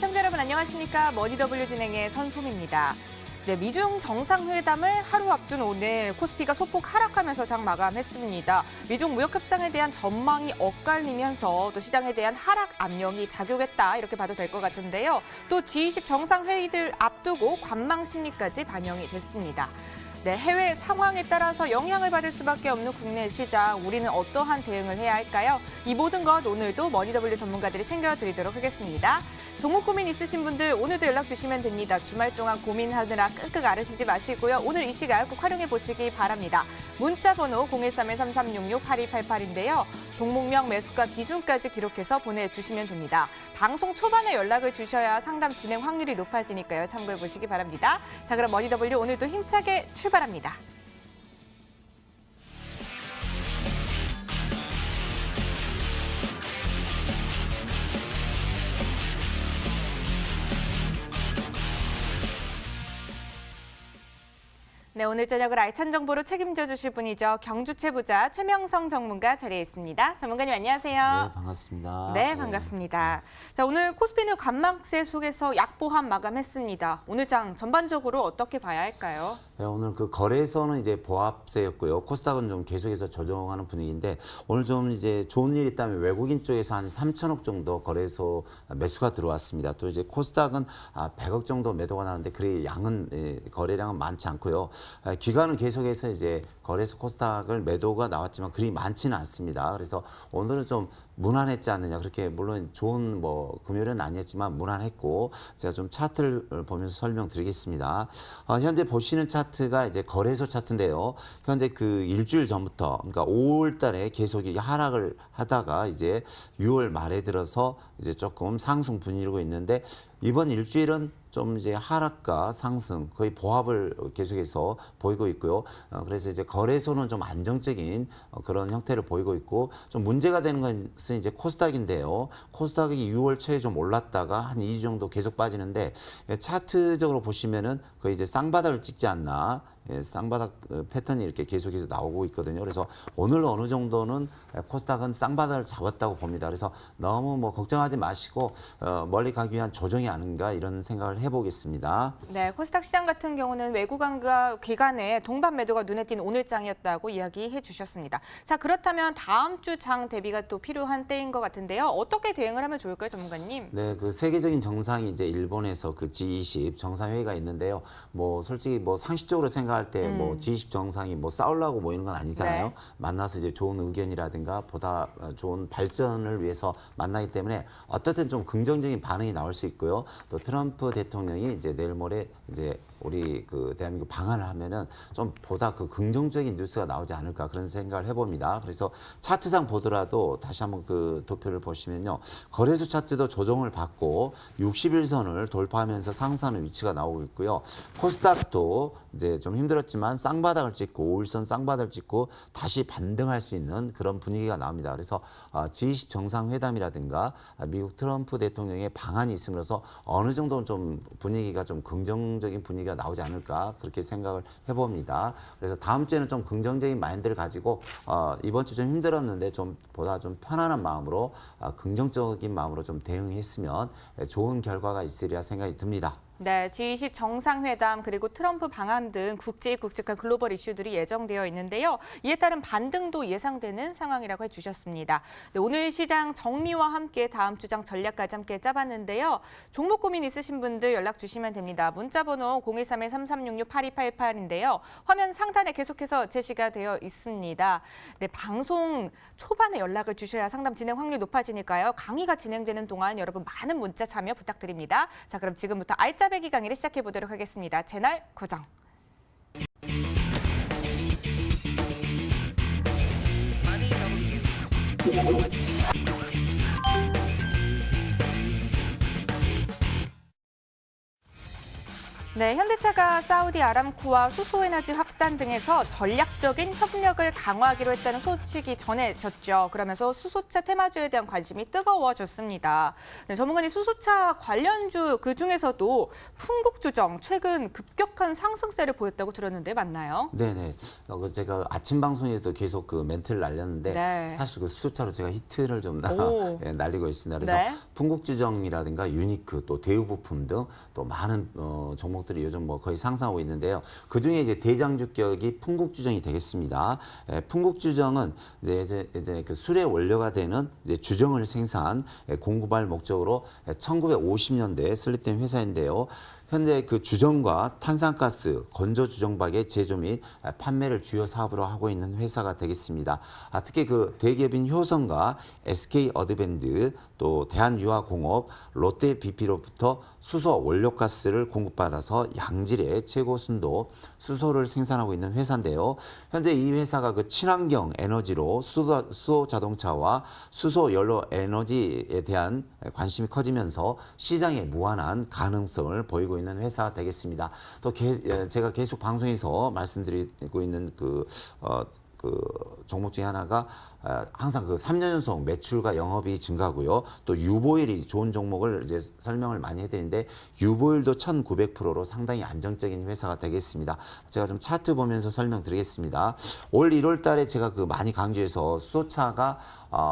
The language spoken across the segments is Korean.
시청자 여러분 안녕하십니까? 머니더블유 진행의 선솜입니다. 네, 미중 정상회담을 하루 앞둔 오늘 코스피가 소폭 하락하면서 장 마감했습니다. 미중 무역 협상에 대한 전망이 엇갈리면서 또 시장에 대한 하락 압력이 작용했다 이렇게 봐도 될 것 같은데요. 또 G20 정상회의들 앞두고 관망 심리까지 반영이 됐습니다. 네, 해외 상황에 따라서 영향을 받을 수밖에 없는 국내 시장, 우리는 어떠한 대응을 해야 할까요? 이 모든 것 오늘도 머니더블유 전문가들이 챙겨드리도록 하겠습니다. 종목 고민 있으신 분들 오늘도 연락 주시면 됩니다. 주말 동안 고민하느라 끙끙 앓으시지 마시고요. 오늘 이 시간 꼭 활용해 보시기 바랍니다. 문자 번호 013-3366-8288인데요. 종목명, 매수가, 기준까지 기록해서 보내주시면 됩니다. 방송 초반에 연락을 주셔야 상담 진행 확률이 높아지니까요. 참고해 보시기 바랍니다. 자, 그럼 머니더블유 오늘도 힘차게 출발합니다. 네, 오늘 저녁을 알찬 정보로 책임져 주실 분이죠. 경주채 부자 최명성 전문가 자리에 있습니다. 전문가님 안녕하세요. 네, 반갑습니다. 네, 반갑습니다. 자, 오늘 코스피는 관망세 속에서 약보합 마감했습니다. 오늘 장 전반적으로 어떻게 봐야 할까요? 네, 오늘 그 거래소는 이제 보합세였고요. 코스닥은 좀 계속해서 조정하는 분위기인데 오늘 좀 이제 좋은 일이 있다면 외국인 쪽에서 한 3천억 정도 거래소 매수가 들어왔습니다. 또 이제 코스닥은 100억 정도 매도가 나왔는데 그래 양은 거래량은 많지 않고요. 기관은 계속해서 이제 거래소 코스닥을 매도가 나왔지만 그리 많지는 않습니다. 그래서 오늘은 좀 무난했지 않느냐. 그렇게 물론 좋은 뭐 금요일은 아니었지만 무난했고 제가 좀 차트를 보면서 설명드리겠습니다. 현재 보시는 차트가 이제 거래소 차트인데요. 현재 그 일주일 전부터 그러니까 5월 달에 계속 이게 하락을 하다가 이제 6월 말에 들어서 이제 조금 상승 분위기고 있는데 이번 일주일은 좀 이제 하락과 상승 거의 보합을 계속해서 보이고 있고요. 그래서 이제 거래소는 좀 안정적인 그런 형태를 보이고 있고 좀 문제가 되는 것은 이제 코스닥인데요. 코스닥이 6월 초에 좀 올랐다가 한 2주 정도 계속 빠지는데 차트적으로 보시면은 거의 이제 쌍바닥을 찍지 않나. 쌍바닥 패턴이 이렇게 계속해서 나오고 있거든요. 그래서 오늘 어느 정도는 코스닥은 쌍바닥을 잡았다고 봅니다. 그래서 너무 뭐 걱정하지 마시고 멀리 가기 위한 조정이 아닌가 이런 생각을 해보겠습니다. 네, 코스닥 시장 같은 경우는 외국인과 기관의 동반 매도가 눈에 띈 오늘장이었다고 이야기해 주셨습니다. 자, 그렇다면 다음 주 장 대비가 또 필요한 때인 것 같은데요. 어떻게 대응을 하면 좋을까요, 전문가님? 네, 그 세계적인 정상이 이제 일본에서 그 G20 정상회의가 있는데요. 뭐 솔직히 뭐 상식적으로 생각할 때 뭐 G20 정상이 뭐 싸우려고 모이는 건 아니잖아요. 네. 만나서 이제 좋은 의견이라든가 보다 좋은 발전을 위해서 만나기 때문에 어떻든 좀 긍정적인 반응이 나올 수 있고요. 또 트럼프 대통령이 이제 내일 모레 이제 우리 그 대한민국 방한을 하면은 좀 보다 그 긍정적인 뉴스가 나오지 않을까 그런 생각을 해봅니다. 그래서 차트상 보더라도 다시 한번 그 도표를 보시면요. 거래소 차트도 조정을 받고 60일선을 돌파하면서 상승하는 위치가 나오고 있고요. 코스닥도 이제 좀 힘들었지만 쌍바닥을 찍고 5일선 쌍바닥을 찍고 다시 반등할 수 있는 그런 분위기가 나옵니다. 그래서 G20 정상회담이라든가 미국 트럼프 대통령의 방한이 있으면서 어느 정도 좀 분위기가 좀 긍정적인 분위기가 나오지 않을까 그렇게 생각을 해봅니다. 그래서 다음 주에는 좀 긍정적인 마인드를 가지고 이번 주 좀 힘들었는데 좀 보다 좀 편안한 마음으로 긍정적인 마음으로 좀 대응했으면 좋은 결과가 있으리라 생각이 듭니다. 네, G20 정상회담 그리고 트럼프 방한 등 굵직굵직한 글로벌 이슈들이 예정되어 있는데요. 이에 따른 반등도 예상되는 상황이라고 해주셨습니다. 네, 오늘 시장 정리와 함께 다음 주장 전략까지 함께 짜봤는데요. 종목 고민 있으신 분들 연락 주시면 됩니다. 문자번호 013-3366-8288인데요. 화면 상단에 계속해서 제시가 되어 있습니다. 네, 방송 초반에 연락을 주셔야 상담 진행 확률이 높아지니까요. 강의가 진행되는 동안 여러분 많은 문자 참여 부탁드립니다. 자, 그럼 지금부터 알짜배기 강의를 시작해 보도록 하겠습니다. 채널 고정. 네, 현대차가 사우디 아람코와 수소에너지 확산 등에서 전략적인 협력을 강화하기로 했다는 소식이 전해졌죠. 그러면서 수소차 테마주에 대한 관심이 뜨거워졌습니다. 네, 전문가님 수소차 관련주 그중에서도 풍국주정 최근 급격한 상승세를 보였다고 들었는데 맞나요? 네네. 제가 아침 방송에도 계속 그 멘트를 날렸는데 네. 사실 그 수소차로 제가 히트를 좀 오. 예, 날리고 있습니다. 그래서 네. 풍국주정이라든가 유니크 또 대우부품 등 또 많은 종목들이 요즘 뭐 거의 상승하고 있는데요. 그 중에 이제 대장주격이 풍국주정이 되겠습니다. 풍국주정은 이제 그 술의 원료가 되는 이제 주정을 생산 공급할 목적으로 1950년대에 설립된 회사인데요. 현재 그 주정과 탄산가스, 건조주정박의 제조 및 판매를 주요 사업으로 하고 있는 회사가 되겠습니다. 특히 그 대기업인 효성과 SK 어드밴드, 또 대한유화공업, 롯데 BP로부터 수소 원료가스를 공급받아서 양질의 최고 순도 수소를 생산하고 있는 회사인데요. 현재 이 회사가 그 친환경 에너지로 수소 자동차와 수소 연료 에너지에 대한 관심이 커지면서 시장에 무한한 가능성을 보이고 있는 회사가 되겠습니다. 또 제가 계속 방송에서 말씀드리고 있는 그 종목 중에 하나가 항상 그 3년 연속 매출과 영업이 증가하고요. 또 유보율이 좋은 종목을 이제 설명을 많이 해드리는데 유보율도 1900%로 상당히 안정적인 회사가 되겠습니다. 제가 좀 차트 보면서 설명드리겠습니다. 올 1월 달에 제가 그 많이 강조해서 수소차가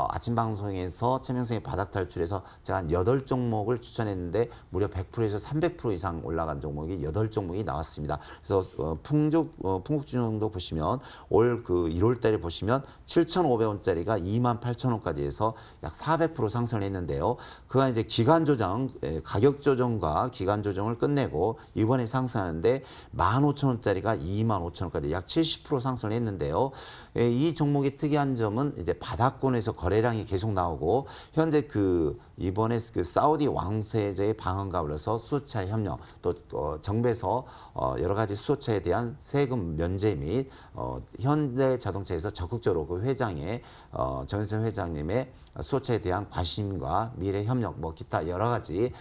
아침 방송에서 최명성의 바닥 탈출해서 제가 한 8종목을 추천했는데 무려 100%에서 300% 이상 올라간 종목이 8종목이 나왔습니다. 그래서 풍국주정도 보시면 올 그 1월 달에 보시면 7,500원짜리가 28,000원까지 해서 약 400% 상승을 했는데요. 그가 이제 기간 조정, 가격 조정과 기간 조정을 끝내고 이번에 상승하는데 15,000원짜리가 25,000원까지 약 70% 상승을 했는데요. 이 종목의 특이한 점은 이제 바닥권에서 거래량이 계속 나오고 현재 그 이번에 그 사우디 왕세자의 방한과 어울려서 수소차 협력 또 정부에서 여러 가지 수소차에 대한 세금 면제 및 현대자동차에서 적극적으로 그 회장의 정현선 회장님의 수소차에 대한 관심과 미래 협력 뭐 기타 여러 가지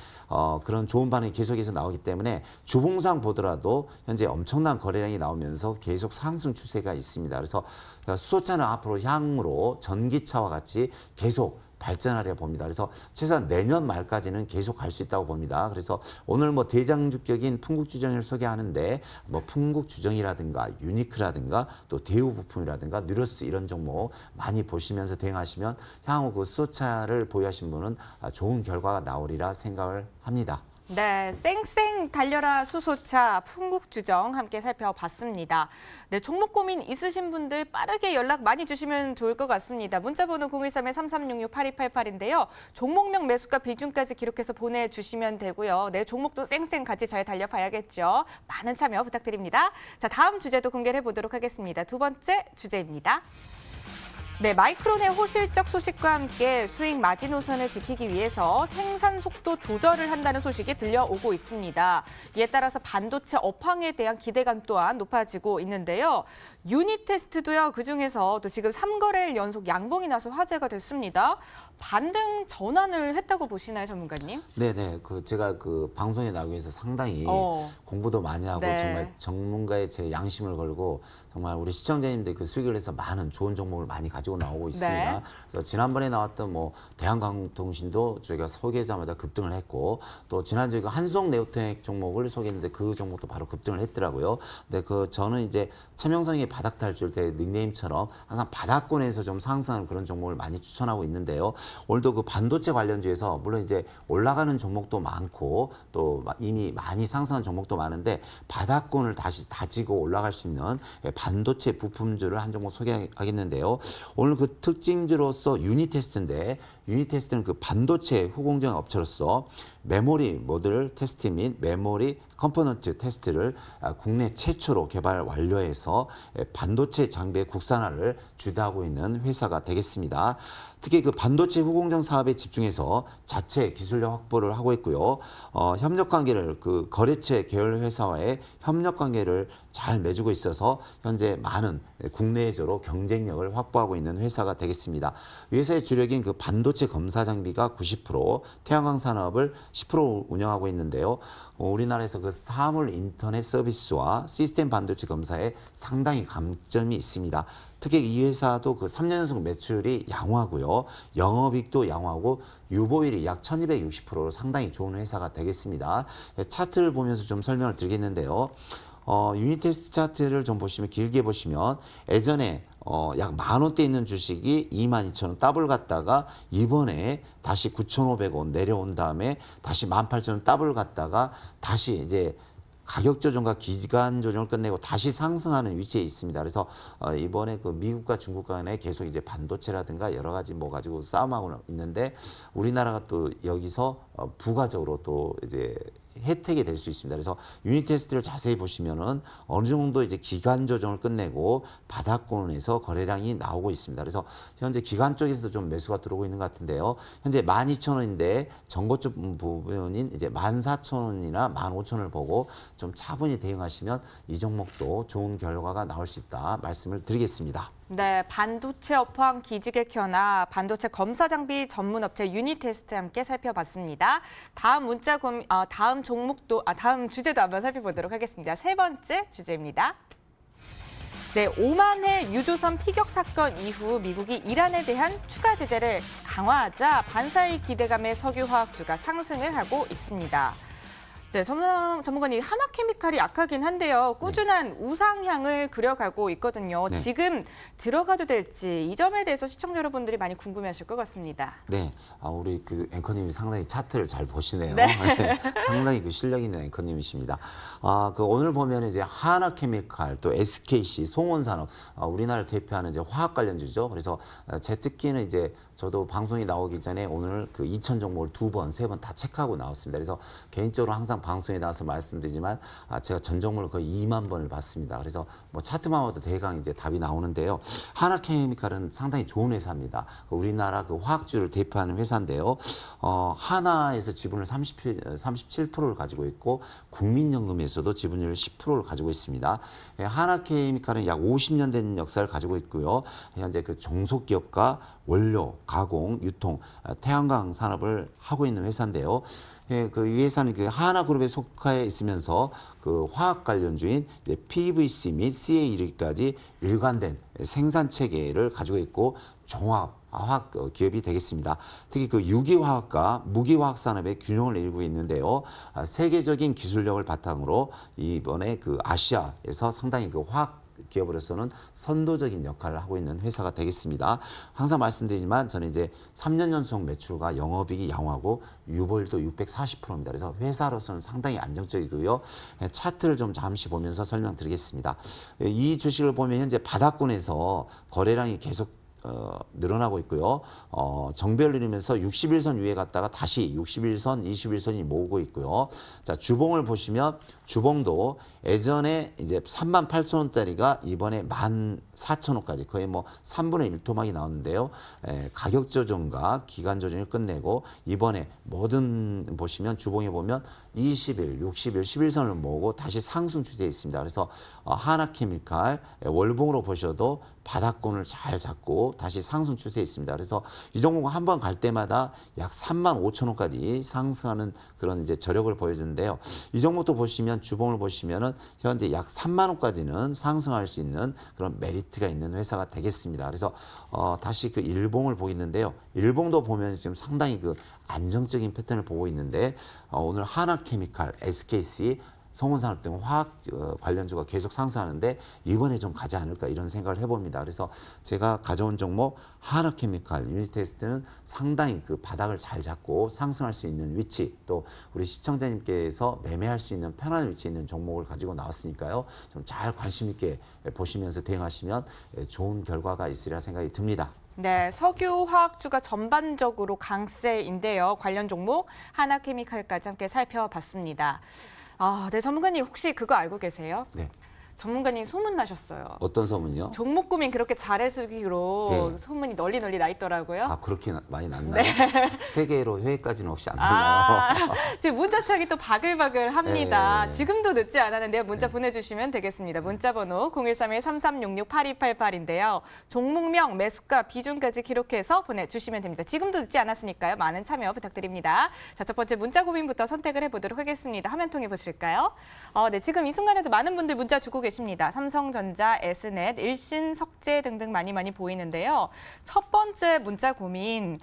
그런 좋은 반응이 계속해서 나오기 때문에 주봉상 보더라도 현재 엄청난 거래량이 나오면서 계속 상승 추세가 있습니다. 그래서 수소차는 앞으로 향후로 전기차와 같이 계속 발전하려 봅니다. 그래서 최소한 내년 말까지는 계속 갈 수 있다고 봅니다. 그래서 오늘 뭐 대장주격인 풍국주정을 소개하는데 뭐 풍국주정이라든가 유니크라든가 또 대우부품이라든가 뉴러스 이런 종목 많이 보시면서 대응하시면 향후 그 수소차를 보유하신 분은 좋은 결과가 나오리라 생각을 합니다. 네, 쌩쌩 달려라 수소차 풍국주정 함께 살펴봤습니다. 네, 종목 고민 있으신 분들 빠르게 연락 많이 주시면 좋을 것 같습니다. 문자번호 013-3366-8288인데요. 종목명 매수가 비중까지 기록해서 보내주시면 되고요. 네, 종목도 쌩쌩 같이 잘 달려봐야겠죠. 많은 참여 부탁드립니다. 자, 다음 주제도 공개를 해보도록 하겠습니다. 두 번째 주제입니다. 네, 마이크론의 호실적 소식과 함께 수익 마지노선을 지키기 위해서 생산 속도 조절을 한다는 소식이 들려오고 있습니다. 이에 따라서 반도체 업황에 대한 기대감 또한 높아지고 있는데요. 유닛 테스트도요, 그중에서 또 지금 3거래일 연속 양봉이 나서 화제가 됐습니다. 반등 전환을 했다고 보시나요, 전문가님? 네네. 그 제가 그 방송에 나오기 위해서 상당히 공부도 많이 하고 네. 정말 전문가의 제 양심을 걸고 정말 우리 시청자님들 그 수익을 해서 많은 좋은 종목을 많이 가지고 나오고 있습니다. 네. 그래서 지난번에 나왔던 뭐 대한광통신도 저희가 소개하자마자 급등을 했고 또 지난주에 그 한송네오텍 종목을 소개했는데 그 종목도 바로 급등을 했더라고요. 근데 그 저는 이제 최명성의 바닥 탈출 때 닉네임처럼 항상 바닥권에서 좀 상승하는 그런 종목을 많이 추천하고 있는데요. 오늘도 그 반도체 관련주에서 물론 이제 올라가는 종목도 많고 또 이미 많이 상승한 종목도 많은데 바닥권을 다시 다지고 올라갈 수 있는 반도체 부품주를 한 종목 소개하겠는데요. 오늘 그 특징주로서 유닛 테스트인데 유닛 테스트는 그 반도체 후공정 업체로서 메모리 모듈 테스트 및 메모리 컴포넌트 테스트를 국내 최초로 개발 완료해서 반도체 장비의 국산화를 주도하고 있는 회사가 되겠습니다. 특히 그 반도체 후공정 사업에 집중해서 자체 기술력 확보를 하고 있고요. 협력 관계를 그 거래처 계열 회사와의 협력 관계를 잘 맺고 있어서 현재 많은 국내외적으로 경쟁력을 확보하고 있는 회사가 되겠습니다. 이 회사의 주력인 그 반도체 검사 장비가 90%, 태양광 산업을 10% 운영하고 있는데요. 우리나라에서 그 사물 인터넷 서비스와 시스템 반도체 검사에 상당히 강점이 있습니다. 특히 이 회사도 그 3년 연속 매출이 양호하고요. 영업이익도 양호하고 유보율이 약 1260%로 상당히 좋은 회사가 되겠습니다. 차트를 보면서 좀 설명을 드리겠는데요. 유니테스트 차트를 좀 보시면 길게 보시면 예전에 약 10,000원대 있는 주식이 22,000원 더블 갔다가 이번에 다시 9,500원 내려온 다음에 다시 18,000원 더블 갔다가 다시 이제 가격 조정과 기간 조정을 끝내고 다시 상승하는 위치에 있습니다. 그래서 이번에 그 미국과 중국 간에 계속 이제 반도체라든가 여러 가지 뭐 가지고 싸움하고 있는데 우리나라가 또 여기서 부가적으로 또 이제 혜택이 될 수 있습니다. 그래서 유닛 테스트를 자세히 보시면은 어느 정도 이제 기간 조정을 끝내고 바닥권에서 거래량이 나오고 있습니다. 그래서 현재 기간 쪽에서도 좀 매수가 들어오고 있는 것 같은데요. 현재 12,000원인데 전고점 부분인 이제 14,000원이나 15,000원을 보고 좀 차분히 대응하시면 이 종목도 좋은 결과가 나올 수 있다 말씀을 드리겠습니다. 네, 반도체 업황 기지개 켜나 반도체 검사 장비 전문 업체 유니테스트 함께 살펴봤습니다. 다음 주제도 한번 살펴보도록 하겠습니다. 세 번째 주제입니다. 네, 오만해 유조선 피격 사건 이후 미국이 이란에 대한 추가 제재를 강화하자 반사의 기대감에 석유화학주가 상승을 하고 있습니다. 네, 전문가님 하나케미칼이 약하긴 한데요. 꾸준한 우상향을 그려가고 있거든요. 네. 지금 들어가도 될지 이 점에 대해서 시청자 여러분들이 많이 궁금해하실 것 같습니다. 네, 우리 그 앵커님이 상당히 차트를 잘 보시네요. 네. 상당히 그 실력 있는 앵커님이십니다. 그 오늘 보면 이제 하나케미칼 또 SKC, 송원산업, 우리나라를 대표하는 이제 화학 관련주죠. 그래서 제 특기는 이제 저도 방송이 나오기 전에 오늘 그 2천 종목을 2번, 3번 다 체크하고 나왔습니다. 그래서 개인적으로 항상 방송에 나와서 말씀드리지만 제가 전 종목을 거의 2만 번을 봤습니다. 그래서 뭐 차트만 봐도 대강 이제 답이 나오는데요. 하나케미칼은 상당히 좋은 회사입니다. 우리나라 그 화학주를 대표하는 회사인데요. 하나에서 지분을 37%를 가지고 있고 국민연금에서도 지분율 10%를 가지고 있습니다. 하나케미칼은 약 50년 된 역사를 가지고 있고요. 현재 그 종속기업과 원료, 가공, 유통, 태양광 산업을 하고 있는 회사인데요. 그 이 회사는 그 하나그룹에 속해 있으면서 그 화학 관련주인 이제 PVC 및 CA 이르기까지 일관된 생산 체계를 가지고 있고 종합 화학 기업이 되겠습니다. 특히 그 유기화학과 무기화학 산업의 균형을 이루고 있는데요. 세계적인 기술력을 바탕으로 이번에 그 아시아에서 상당히 그 화학 기업으로서는 선도적인 역할을 하고 있는 회사가 되겠습니다. 항상 말씀드리지만 저는 이제 3년 연속 매출과 영업이익이 양호하고 유보율도 640%입니다. 그래서 회사로서는 상당히 안정적이고요. 차트를 좀 잠시 보면서 설명드리겠습니다. 이 주식을 보면 현재 바닥권에서 거래량이 계속 늘어나고 있고요. 정배를 누리면서 61선 위에 갔다가 다시 61선, 21선이 모으고 있고요. 자, 주봉을 보시면 주봉도 예전에 이제 38,000원짜리가 이번에 14,000원까지 거의 뭐 3분의 1토막이 나왔는데요. 가격 조정과 기간 조정을 끝내고 이번에 뭐든 보시면 주봉에 보면 20일, 60일, 11선을 모으고 다시 상승 추세에 있습니다. 그래서 하나케미칼 월봉으로 보셔도 바닥권을 잘 잡고 다시 상승 추세에 있습니다. 그래서 이 종목은 한 번 갈 때마다 약 35,000원까지 상승하는 그런 이제 저력을 보여주는데요. 이 종목도 보시면 주봉을 보시면은 현재 약 3만 원까지는 상승할 수 있는 그런 메리트가 있는 회사가 되겠습니다. 그래서 다시 그 일봉을 보이는데요. 일봉도 보면 지금 상당히 그 안정적인 패턴을 보고 있는데 오늘 하나케미칼, SKC 성원산업 등 화학 관련주가 계속 상승하는데 이번에 좀 가지 않을까 이런 생각을 해봅니다. 그래서 제가 가져온 종목 하나케미칼 유니테스트는 상당히 그 바닥을 잘 잡고 상승할 수 있는 위치 또 우리 시청자님께서 매매할 수 있는 편한 위치에 있는 종목을 가지고 나왔으니까요. 좀 잘 관심 있게 보시면서 대응하시면 좋은 결과가 있으리라 생각이 듭니다. 네, 석유화학주가 전반적으로 강세인데요. 관련 종목 하나케미칼까지 함께 살펴봤습니다. 네, 전문가님 혹시 그거 알고 계세요? 네. 전문가님 소문 나셨어요. 어떤 소문이요? 종목 고민 그렇게 잘해주기로 네. 소문이 널리 나 있더라고요. 아, 그렇게 많이 났나요? 세계로 해외까지는 혹시 안 났나요? 아, 지금 문자창이 또 바글바글 합니다. 네. 지금도 늦지 않았는데요. 문자 보내주시면 되겠습니다. 문자번호 013-3366-8288인데요. 종목명, 매수가, 비중까지 기록해서 보내주시면 됩니다. 지금도 늦지 않았으니까요. 많은 참여 부탁드립니다. 자, 첫 번째 문자 고민부터 선택을 해보도록 하겠습니다. 화면 통해 보실까요? 네, 지금 이 순간에도 많은 분들 문자 주고 계십니다. 삼성전자, S넷, 일신, 석재 등등 많이 보이는데요. 첫 번째 문자 고민.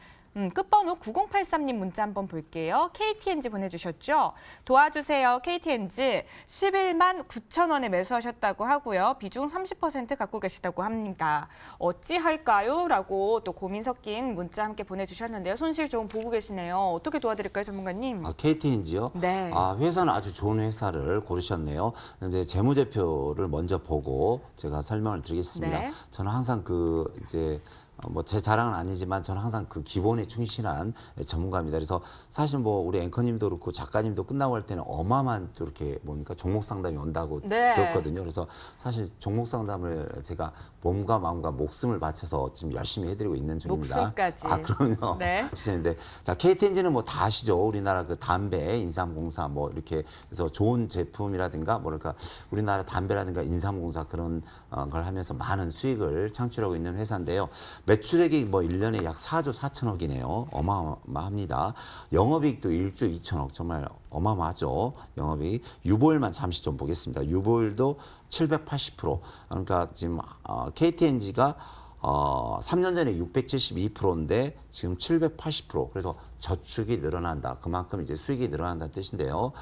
끝번호 9083님 문자 한번 볼게요. KTNG 보내주셨죠? 도와주세요. KTNG 11만 9천 원에 매수하셨다고 하고요. 비중 30% 갖고 계시다고 합니다. 어찌할까요? 라고 또 고민 섞인 문자 함께 보내주셨는데요. 손실 좀 보고 계시네요. 어떻게 도와드릴까요, 전문가님? KTNG요? 네. 회사는 아주 좋은 회사를 고르셨네요. 이제 재무제표를 먼저 보고 제가 설명을 드리겠습니다. 네. 저는 항상 제 자랑은 아니지만 저는 항상 그 기본에 충실한 전문가입니다. 그래서 사실 우리 앵커님도 그렇고 작가님도 끝나고 할 때는 어마어마한 또 이렇게 종목 상담이 온다고 네. 들었거든요. 그래서 사실 종목 상담을 제가 몸과 마음과 목숨을 바쳐서 지금 열심히 해드리고 있는 중입니다. 목숨까지. 그럼요. 네. 진짜인데, 자, KTNG는 다 아시죠? 우리나라 그 담배, 인삼공사 이렇게 해서 좋은 제품이라든가 우리나라 담배라든가 인삼공사 그런 걸 하면서 많은 수익을 창출하고 있는 회사인데요. 매출액이 1년에 약 4조 4천억이네요. 어마어마합니다. 영업이익도 1조 2천억. 정말 어마어마하죠. 영업이익. 유보율만 잠시 좀 보겠습니다. 유보율도 780%. 그러니까 지금 KTNG가 3년 전에 672%인데 지금 780%. 그래서 저축이 늘어난다. 그만큼 이제 수익이 늘어난다는 뜻인데요.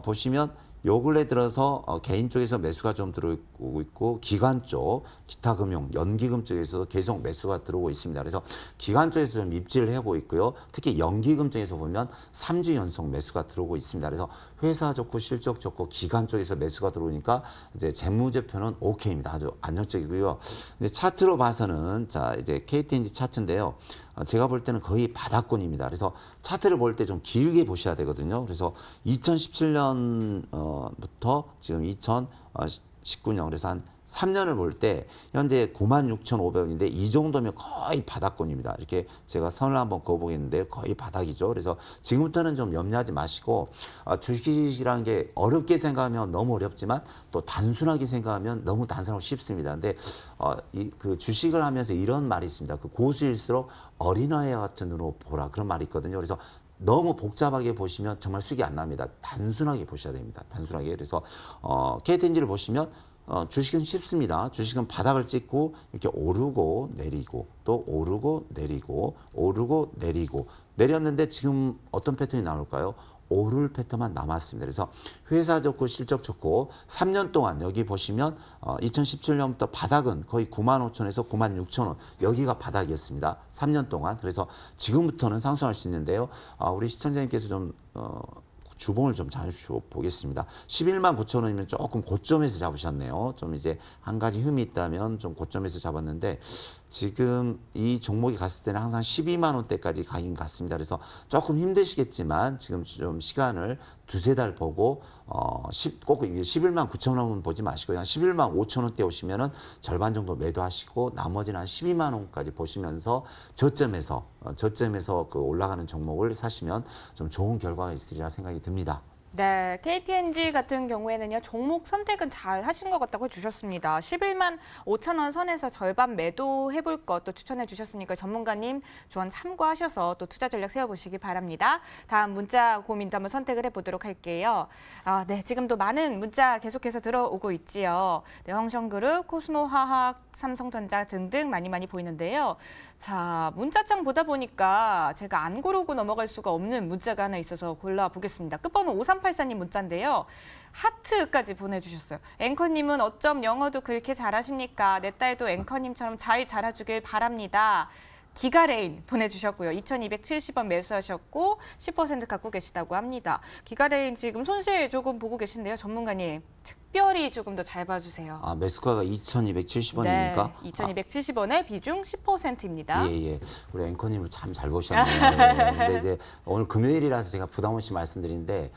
보시면 요 근래 들어서 개인 쪽에서 매수가 좀 들어오고 있고 기관 쪽, 기타 금융, 연기금 쪽에서도 계속 매수가 들어오고 있습니다. 그래서 기관 쪽에서 좀 입지를 하고 있고요. 특히 연기금 쪽에서 보면 3주 연속 매수가 들어오고 있습니다. 그래서 회사 좋고 실적 좋고 기관 쪽에서 매수가 들어오니까 이제 재무제표는 오케이입니다. 아주 안정적이고요. 이제 차트로 봐서는 자, 이제 KTNG 차트인데요. 제가 볼 때는 거의 바닥권입니다. 그래서 차트를 볼 때 좀 길게 보셔야 되거든요. 그래서 2017년부터 지금 2019년 그래서 한 3년을 볼 때 현재 96,500원인데 이 정도면 거의 바닥권입니다. 이렇게 제가 선을 한번 그어보겠는데 거의 바닥이죠. 그래서 지금부터는 좀 염려하지 마시고 주식이라는 게 어렵게 생각하면 너무 어렵지만 또 단순하게 생각하면 너무 단순하고 쉽습니다. 근데 그 주식을 하면서 이런 말이 있습니다. 그 고수일수록 어린아이 같은 눈으로 보라 그런 말이 있거든요. 그래서 너무 복잡하게 보시면 정말 수익이 안 납니다. 단순하게 보셔야 됩니다. 단순하게. 그래서 KTNG를 보시면 주식은 쉽습니다. 주식은 바닥을 찍고 이렇게 오르고 내리고 또 오르고 내리고 오르고 내리고 내렸는데 지금 어떤 패턴이 나올까요? 오를 패턴만 남았습니다. 그래서 회사 좋고 실적 좋고 3년 동안 여기 보시면 2017년부터 바닥은 거의 95,000원에서 96,000원 여기가 바닥이었습니다. 3년 동안. 그래서 지금부터는 상승할 수 있는데요. 우리 시청자님께서 좀 주봉을 좀 잘 보겠습니다. 11만 9천 원이면 조금 고점에서 잡으셨네요. 좀 이제 한 가지 흠이 있다면 좀 고점에서 잡았는데 지금 이 종목이 갔을 때는 항상 12만 원대까지 가긴 갔습니다. 그래서 조금 힘드시겠지만 지금 좀 시간을 두세 달 보고 꼭 11만 9천 원은 보지 마시고 그냥 11만 5천 원대 오시면은 절반 정도 매도하시고 나머지는 한 12만 원까지 보시면서 저점에서 그 올라가는 종목을 사시면 좀 좋은 결과가 있으리라 생각이 듭니다. 네, KTNG 같은 경우에는요, 종목 선택은 잘 하신 것 같다고 해주셨습니다. 11만 5천 원 선에서 절반 매도해볼 것도 추천해 주셨으니까 전문가님 조언 참고하셔서 또 투자 전략 세워보시기 바랍니다. 다음 문자 고민도 한번 선택을 해보도록 할게요. 네, 지금도 많은 문자 계속해서 들어오고 있지요. 네, 황성그룹, 코스모화학, 삼성전자 등등 많이 보이는데요. 자, 문자창 보다 보니까 제가 안 고르고 넘어갈 수가 없는 문자가 하나 있어서 골라보겠습니다. 끝번호 5384님 문자인데요. 하트까지 보내주셨어요. 앵커님은 어쩜 영어도 그렇게 잘하십니까? 내 딸도 앵커님처럼 잘 자라주길 바랍니다. 기가레인 보내주셨고요. 2,270원 매수하셨고 10% 갖고 계시다고 합니다. 기가레인 지금 손실 조금 보고 계신데요. 전문가님. 특별히 조금 더 잘 봐주세요. 아, 매수가가 2,270원입니까? 네, 2,270원에 비중 10%입니다. 예, 예. 우리 앵커님을 참 잘 보셨네요. 예. 근데 이제 오늘 금요일이라서 제가 부담 없이 말씀드리는데,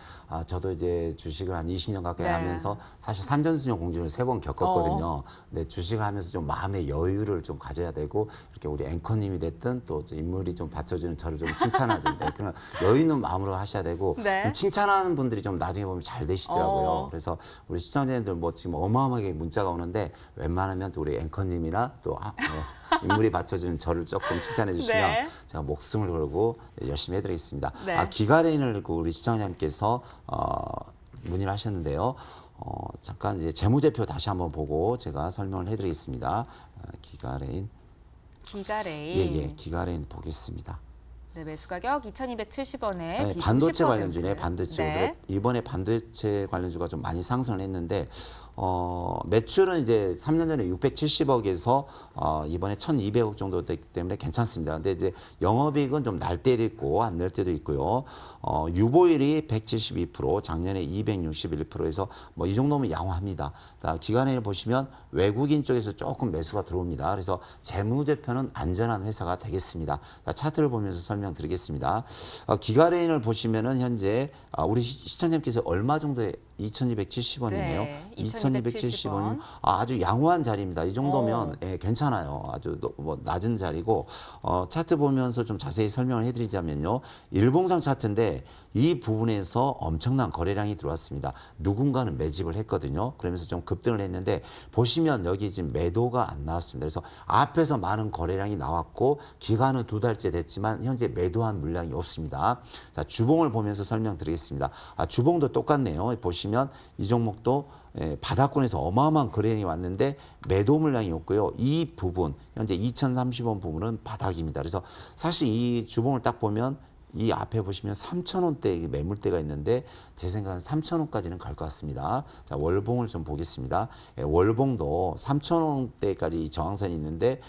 저도 이제 주식을 한 20년 가까이 네. 하면서 사실 산전수전 공주를 3번 겪었거든요. 근데 주식을 하면서 좀 마음의 여유를 좀 가져야 되고, 이렇게 우리 앵커님이 됐든 또 인물이 좀 받쳐주는 저를 좀 칭찬하든, 네, 그런 여유 있는 마음으로 하셔야 되고, 네. 좀 칭찬하는 분들이 좀 나중에 보면 잘 되시더라고요. 어. 그래서 우리 시청자님들 뭐 지금 어마어마하게 문자가 오는데, 웬만하면 또 우리 앵커님이나 또 인물이 받쳐주는 저를 조금 칭찬해 주시면 네. 제가 목숨을 걸고 열심히 해드리겠습니다. 네. 기가레인을 우리 시청자님께서 문의를 하셨는데요. 잠깐 이제 재무제표 다시 한번 보고 제가 설명을 해드리겠습니다. 기가레인. 기가레인. 예, 기가레인 보겠습니다. 네, 매수 가격 2,270원에 네, 비중 반도체 10%. 관련주네, 반도체. 네. 이번에 반도체 관련주가 좀 많이 상승을 했는데, 매출은 이제 3년 전에 670억에서 이번에 1,200억 정도 됐기 때문에 괜찮습니다. 근데 이제 영업이익은 좀 날 때도 있고 안 날 때도 있고요. 유보율이 172%, 작년에 261%에서 뭐 이 정도면 양호합니다. 기간을 보시면 외국인 쪽에서 조금 매수가 들어옵니다. 그래서 재무제표는 안전한 회사가 되겠습니다. 차트를 보면서 설명드리겠습니다. 기가레인을 보시면은 현재 우리 시청자님께서 얼마 정도에 2,270원이네요. 네, 2,270원. 아주 양호한 자리입니다. 이 정도면 괜찮아요. 아주 뭐 낮은 자리고, 차트 보면서 좀 자세히 설명을 해드리자면요. 일봉상 차트인데 이 부분에서 엄청난 거래량이 들어왔습니다. 누군가는 매집을 했거든요. 그러면서 좀 급등을 했는데 보시면 여기 지금 매도가 안 나왔습니다. 그래서 앞에서 많은 거래량이 나왔고 기간은 2달째 됐지만 현재 매도한 물량이 없습니다. 자, 주봉을 보면서 설명드리겠습니다. 주봉도 똑같네요. 보시면 이 종목도 바닥권에서 어마어마한 거래량이 왔는데 매도 물량이 없고요. 이 부분 현재 2,030원 부분은 바닥입니다. 그래서 사실 이 주봉을 딱 보면 이 앞에 보시면 3,000원대 매물대가 있는데 제 생각은 3,000원까지는 갈 것 같습니다. 자, 월봉을 좀 보겠습니다. 월봉도 3,000원대까지 이 저항선이 있는데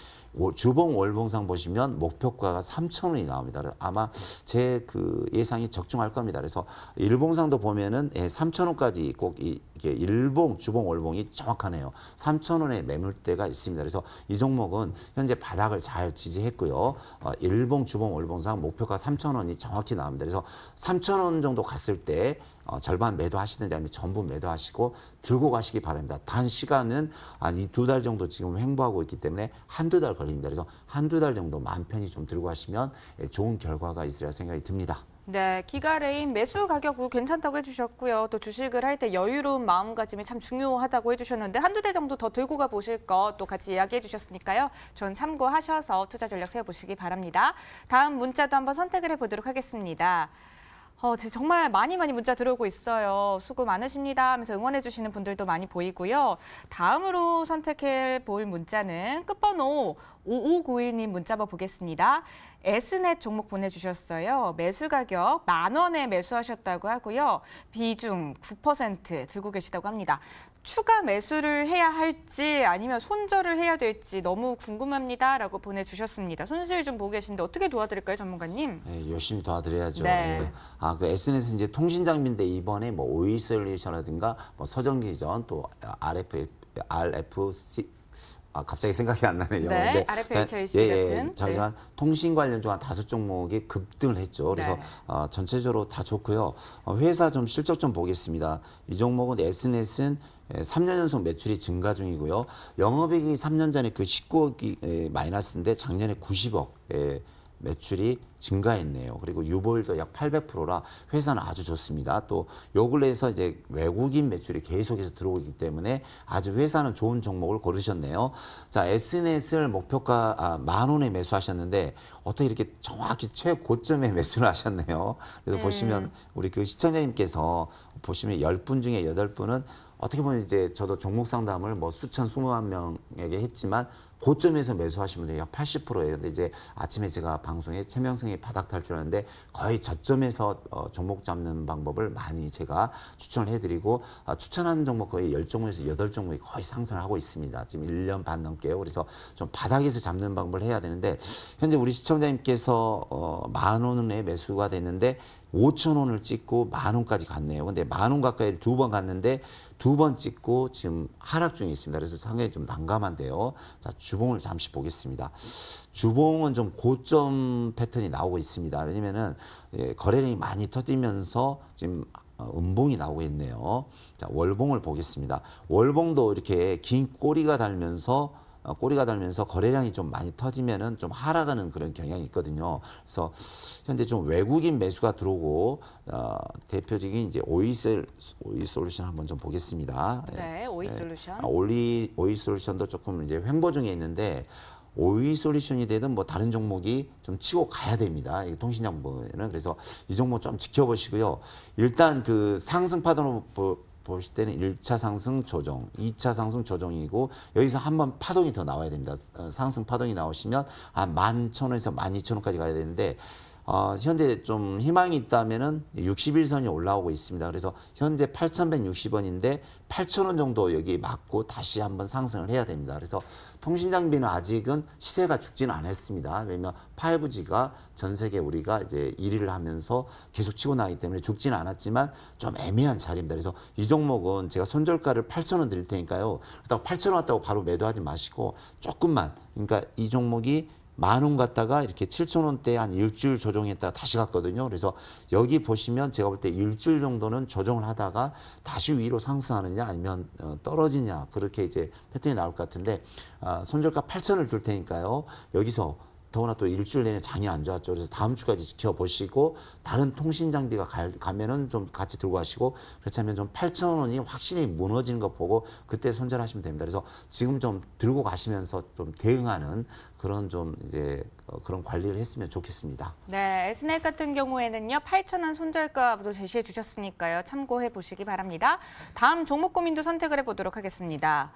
주봉 월봉상 보시면 목표가가 3,000원이 나옵니다. 아마 제 그 예상이 적중할 겁니다. 그래서 일봉상도 보면은 3,000원까지 꼭 이게 일봉, 주봉, 월봉이 정확하네요. 3,000원의 매물대가 있습니다. 그래서 이 종목은 현재 바닥을 잘 지지했고요. 일봉, 주봉, 월봉상 목표가 3,000원이 정확히 나옵니다. 그래서 3,000원 정도 갔을 때 절반 매도하시든지 아니면 전부 매도하시고 들고 가시기 바랍니다. 단 시간은 이 2달 정도 지금 횡보하고 있기 때문에 한두 달 걸립니다. 그래서 한두 달 정도 마음 편히 좀 들고 가시면 좋은 결과가 있으리라 생각이 듭니다. 네, 기가레인 매수 가격 괜찮다고 해주셨고요. 또 주식을 할 때 여유로운 마음가짐이 참 중요하다고 해주셨는데 한두 대 정도 더 들고 가 보실 거 또 같이 이야기해 주셨으니까요. 전 참고하셔서 투자 전략 세워보시기 바랍니다. 다음 문자도 한번 선택을 해보도록 하겠습니다. 정말 많이 문자 들어오고 있어요. 수고 많으십니다 하면서 응원해 주시는 분들도 많이 보이고요. 다음으로 선택해 볼 문자는 끝번호 5591님 문자 한번 보겠습니다. S넷 종목 보내주셨어요. 매수 가격 10,000원에 매수하셨다고 하고요. 비중 9% 들고 계시다고 합니다. 추가 매수를 해야 할지 아니면 손절을 해야 될지 너무 궁금합니다라고 보내주셨습니다. 손실 좀 보고 계신데 어떻게 도와드릴까요, 전문가님? 네, 열심히 도와드려야죠. 네. 예. 그 SNS 이제 통신 장비인데 이번에 뭐 오이솔루션이라든가 뭐 서정기전 또 RFC 갑자기 생각이 안 나네요. 네, 근데 RFHLC 같은. 하지만 통신 관련주 한 5종목이 급등을 했죠. 그래서 네. 전체적으로 다 좋고요. 회사 좀 실적 좀 보겠습니다. 이 종목은 SNS는 3년 연속 매출이 증가 중이고요. 영업이익이 3년 전에 그 19억이 마이너스인데 작년에 90억 매출이 증가했네요. 그리고 유보율도 약 800%라 회사는 아주 좋습니다. 또 요 근래에서 이제 외국인 매출이 계속해서 들어오기 때문에 아주 회사는 좋은 종목을 고르셨네요. 자, SNS를 목표가 10,000원에 매수하셨는데 어떻게 이렇게 정확히 최고점에 매수를 하셨네요. 그래서 보시면 우리 그 시청자님께서 보시면 10분 중에 8분은 어떻게 보면 이제 저도 종목 상담을 뭐 수천, 수만 명에게 했지만 고점에서 매수하신 분들이 약 80%예요. 근데 이제 아침에 제가 방송에 최명성이 바닥 탈출하는데 거의 저점에서 종목 잡는 방법을 많이 제가 추천을 해드리고 추천하는 종목 거의 10종목에서 8종목이 거의 상승을 하고 있습니다. 지금 1년 반 넘게요. 그래서 좀 바닥에서 잡는 방법을 해야 되는데 현재 우리 시청자님께서 10,000원에 매수가 됐는데 5천 원을 찍고 10,000원까지 갔네요. 근데 10,000원 가까이 2번 갔는데 2번 찍고 지금 하락 중에 있습니다. 그래서 상당히 좀 난감한데요. 자, 주봉을 잠시 보겠습니다. 주봉은 좀 고점 패턴이 나오고 있습니다. 왜냐면은 거래량이 많이 터지면서 지금 음봉이 나오고 있네요. 자, 월봉을 보겠습니다. 월봉도 이렇게 긴 꼬리가 달면서 거래량이 좀 많이 터지면은 좀 하락하는 그런 경향이 있거든요. 그래서 현재 좀 외국인 매수가 들어오고 대표적인 이제 오이솔루션 한번 좀 보겠습니다. 네, 오이솔루션. 오이솔루션도 조금 이제 횡보 중에 있는데 오이솔루션이 되든 뭐 다른 종목이 좀 치고 가야 됩니다. 이 통신정보에는. 그래서 이 종목 좀 지켜보시고요. 일단 그 상승 파동으로 보실 때는 1차 상승 조정, 2차 상승 조정이고 여기서 한번 파동이 더 나와야 됩니다. 상승 파동이 나오시면 한 11,000원에서 12,000원까지 가야 되는데 현재 좀 희망이 있다면은 61선이 올라오고 있습니다. 그래서 현재 8,160원인데 8,000원 정도 여기 맞고 다시 한번 상승을 해야 됩니다. 그래서 통신장비는 아직은 시세가 죽지는 않았습니다. 왜냐면 5G가 전 세계 우리가 이제 1위를 하면서 계속 치고 나가기 때문에 죽지는 않았지만 좀 애매한 자리입니다. 그래서 이 종목은 제가 손절가를 8,000원 드릴 테니까요. 그렇다고 8,000원 왔다고 바로 매도하지 마시고 조금만, 그러니까 이 종목이 10,000원 갔다가 이렇게 7,000원대 한 일주일 조정했다가 다시 갔거든요. 그래서 여기 보시면 제가 볼 때 일주일 정도는 조정을 하다가 다시 위로 상승하느냐 아니면 떨어지냐 그렇게 이제 패턴이 나올 것 같은데 손절가 8,000원을 줄 테니까요. 여기서 더구나 또 일주일 내내 장이 안 좋았죠. 그래서 다음 주까지 지켜보시고 다른 통신 장비가 가면은 좀 같이 들고 가시고 그렇지 않으면 좀 8,000원이 확실히 무너지는 거 보고 그때 손절하시면 됩니다. 그래서 지금 좀 들고 가시면서 좀 대응하는 그런 좀 이제 그런 관리를 했으면 좋겠습니다. 네, S넷 같은 경우에는요. 8,000원 손절가도 제시해 주셨으니까요. 참고해 보시기 바랍니다. 다음 종목 고민도 선택을 해보도록 하겠습니다.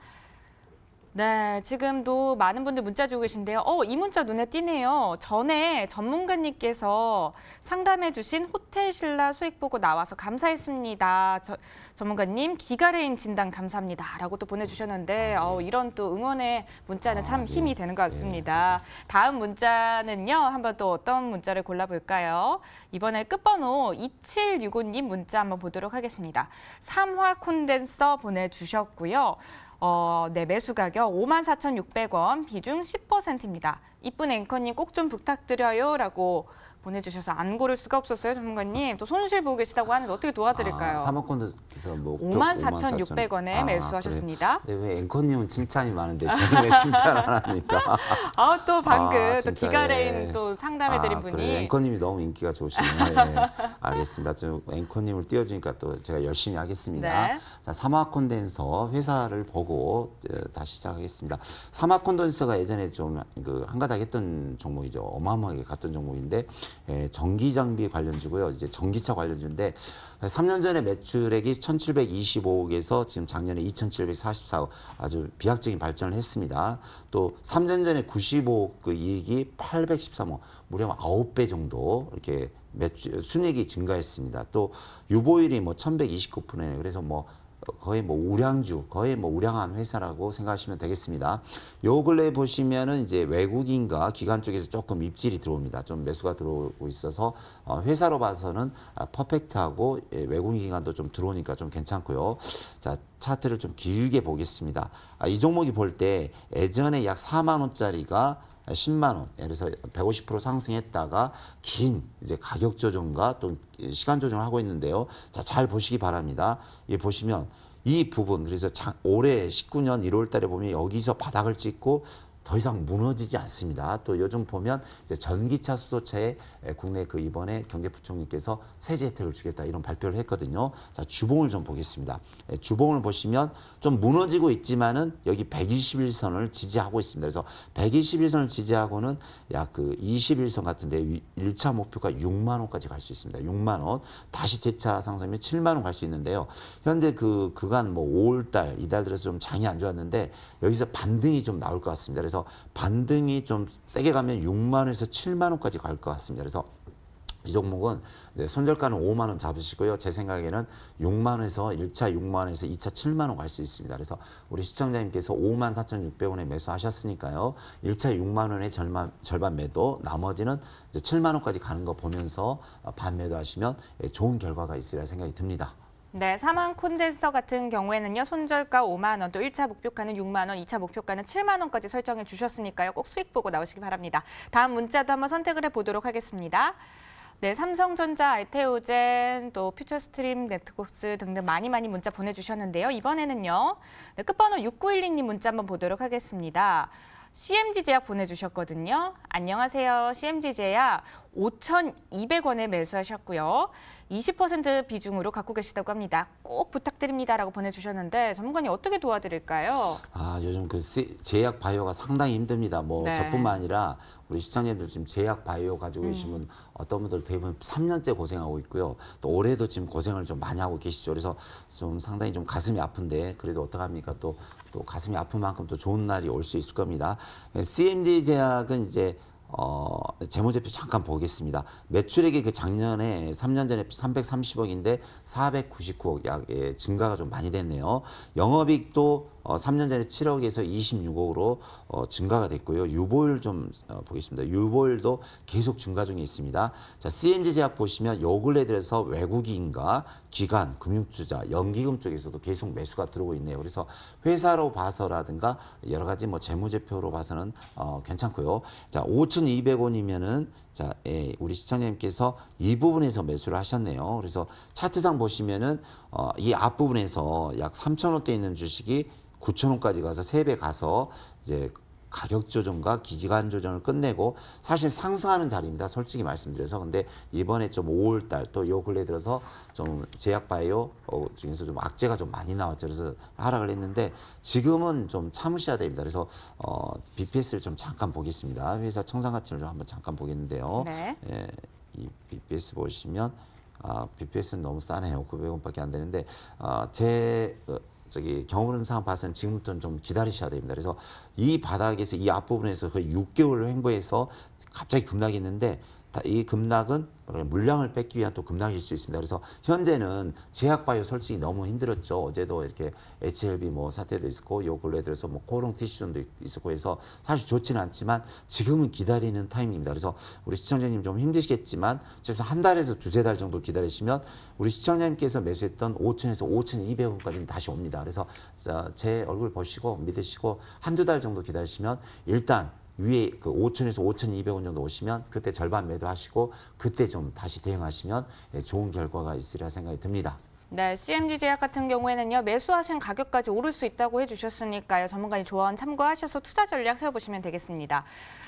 네, 지금도 많은 분들 문자 주고 계신데요. 이 문자 눈에 띄네요. 전에 전문가님께서 상담해 주신 호텔신라 수익 보고 나와서 감사했습니다. 전문가님 기가레인 진단 감사합니다. 라고 또 보내주셨는데 이런 또 응원의 문자는 참 힘이 되는 것 같습니다. 다음 문자는요. 한번 또 어떤 문자를 골라볼까요? 이번에 끝번호 2765님 문자 한번 보도록 하겠습니다. 삼화 콘덴서 보내주셨고요. 네, 매수 가격 54,600원, 비중 10%입니다. 이쁜 앵커님 꼭 좀 부탁드려요 라고 보내주셔서 안 고를 수가 없었어요, 전문가님. 또 손실 보고 계시다고 하는데 어떻게 도와드릴까요? 사모펀드에서 뭐 54,600원에 매수하셨습니다. 네, 왜 앵커님은 칭찬이 많은데 저는 왜 칭찬 안 합니까? 또 방금 또 진짜, 기가레인 또 상담해드린 분이. 그래. 앵커님이 너무 인기가 좋으시네요. 네. 알겠습니다. 저 앵커님을 띄워주니까 또 제가 열심히 하겠습니다. 네. 자, 삼화콘덴서 회사를 보고 다시 시작하겠습니다. 삼화콘덴서가 예전에 좀 한 가닥 했던 종목이죠. 어마어마하게 갔던 종목인데 전기 장비 관련주고요. 이제 전기차 관련주인데 3년 전에 매출액이 1,725억에서 지금 작년에 2,744억 아주 비약적인 발전을 했습니다. 또 3년 전에 95억 그 이익이 813억 무려 9배 정도 이렇게 순이익이 증가했습니다. 또 유보율이 뭐 1,129%네요. 그래서 뭐 거의 뭐 우량주, 거의 뭐 우량한 회사라고 생각하시면 되겠습니다. 요 근래 보시면은 이제 외국인과 기관 쪽에서 조금 입질이 들어옵니다. 좀 매수가 들어오고 있어서 회사로 봐서는 퍼펙트하고 외국인 기관도 좀 들어오니까 좀 괜찮고요. 자, 차트를 좀 길게 보겠습니다. 이 종목이 볼 때 예전에 약 4만 원짜리가 10만 원, 그래서 150% 상승했다가 긴 이제 가격 조정과 또 시간 조정을 하고 있는데요. 자, 잘 보시기 바랍니다. 이 보시면 이 부분, 그래서 올해 19년 1월 달에 보면 여기서 바닥을 찍고 더 이상 무너지지 않습니다. 또 요즘 보면 이제 전기차 수소차에 국내 그 이번에 경제부총리께서 세제 혜택을 주겠다 이런 발표를 했거든요. 자, 주봉을 좀 보겠습니다. 주봉을 보시면 좀 무너지고 있지만은 여기 121선을 지지하고 있습니다. 그래서 121선을 지지하고는 약 그 21선 같은데 1차 목표가 6만 원까지 갈 수 있습니다. 6만 원. 다시 재차 상승하면 7만 원 갈 수 있는데요. 현재 그 그간 뭐 5월 달, 이달 들어서 좀 장이 안 좋았는데 여기서 반등이 좀 나올 것 같습니다. 그래서 반등이 좀 세게 가면 6만 원에서 7만 원까지 갈 것 같습니다. 그래서 이 종목은 이제 손절가는 5만 원 잡으시고요. 제 생각에는 6만 원에서 1차 6만 원에서 2차 7만 원 갈 수 있습니다. 그래서 우리 시청자님께서 5만 4,600원에 매수하셨으니까요. 1차 6만 원의 절반 매도, 나머지는 이제 7만 원까지 가는 거 보면서 반매도 하시면 좋은 결과가 있으리라 생각이 듭니다. 네, 사망 콘덴서 같은 경우에는요. 손절가 5만 원, 또 1차 목표가는 6만 원, 2차 목표가는 7만 원까지 설정해 주셨으니까요. 꼭 수익 보고 나오시기 바랍니다. 다음 문자도 한번 선택을 해보도록 하겠습니다. 네, 삼성전자, 알테오젠, 또 퓨처스트림, 네트웍스 등등 많이 문자 보내주셨는데요. 이번에는요. 네, 끝번호 6912님 문자 한번 보도록 하겠습니다. CMG제약 보내주셨거든요. 안녕하세요. CMG제약 5,200원에 매수하셨고요. 20% 비중으로 갖고 계시다고 합니다. 꼭 부탁드립니다라고 보내주셨는데 전문가님 어떻게 도와드릴까요? 요즘 그 제약 바이오가 상당히 힘듭니다. 뭐 네. 저뿐만 아니라 우리 시청자님들 지금 제약 바이오 가지고 계시면 어떤 분들 대부분 3년째 고생하고 있고요. 또 올해도 지금 고생을 좀 많이 하고 계시죠. 그래서 좀 상당히 좀 가슴이 아픈데 그래도 어떡합니까? 또 가슴이 아픈 만큼 또 좋은 날이 올 수 있을 겁니다. CMG 제약은 이제 재무제표 잠깐 보겠습니다. 매출액이 그 작년에 3년 전에 330억인데 499억 약 증가가 좀 많이 됐네요. 영업이익도 3년 전에 7억에서 26억으로 증가가 됐고요. 유보율 좀 보겠습니다. 유보율도 계속 증가 중에 있습니다. 자, CMG 제약 보시면 요 근래 들어서 외국인과 기관, 금융투자, 연기금 쪽에서도 계속 매수가 들어오고 있네요. 그래서 회사로 봐서라든가 여러 가지 뭐 재무제표로 봐서는 괜찮고요. 자, 5,200원이면은 자, 우리 시청자님께서 이 부분에서 매수를 하셨네요. 그래서 차트상 보시면은 이 앞부분에서 약 3,000원대 있는 주식이 9,000원까지 가서 3배 가서 이제 가격 조정과 기간 조정을 끝내고 사실 상승하는 자리입니다. 솔직히 말씀드려서. 근데 이번에 좀 5월 달 또 요 근래 들어서 좀 제약 바이오 중에서 좀 악재가 좀 많이 나왔죠. 그래서 하락을 했는데 지금은 좀 참으셔야 됩니다. 그래서 BPS를 좀 잠깐 보겠습니다. 회사 청산 가치를 좀 한번 잠깐 보겠는데요. 네. 이 BPS 보시면 BPS는 너무 싸네요. 900원밖에 안 되는데 경우론상 봐서는 지금부터는 좀 기다리셔야 됩니다. 그래서 이 바닥에서 이 앞부분에서 거의 6개월을 횡보해서 갑자기 급락이 있는데 이 급락은 물량을 뺏기 위한 또 급락일 수 있습니다. 그래서 현재는 제약바이오 솔직히 너무 힘들었죠. 어제도 이렇게 HLB 뭐 사태도 있었고 요 근래 들어서 뭐 코롱 티슈존도 있었고 해서 사실 좋지는 않지만 지금은 기다리는 타임입니다. 그래서 우리 시청자님 좀 힘드시겠지만 최소 한 달에서 두세 달 정도 기다리시면 우리 시청자님께서 매수했던 5,000에서 5,200원까지는 다시 옵니다. 그래서 제 얼굴 보시고 믿으시고 한두 달 정도 기다리시면 일단 위에 그 5,000에서 5,200원 정도 오시면 그때 절반 매도하시고 그때 좀 다시 대응하시면 좋은 결과가 있으리라 생각이 듭니다. 네, CMG 제약 같은 경우에는요. 매수하신 가격까지 오를 수 있다고 해주셨으니까요. 전문가님 조언 참고하셔서 투자 전략 세워보시면 되겠습니다.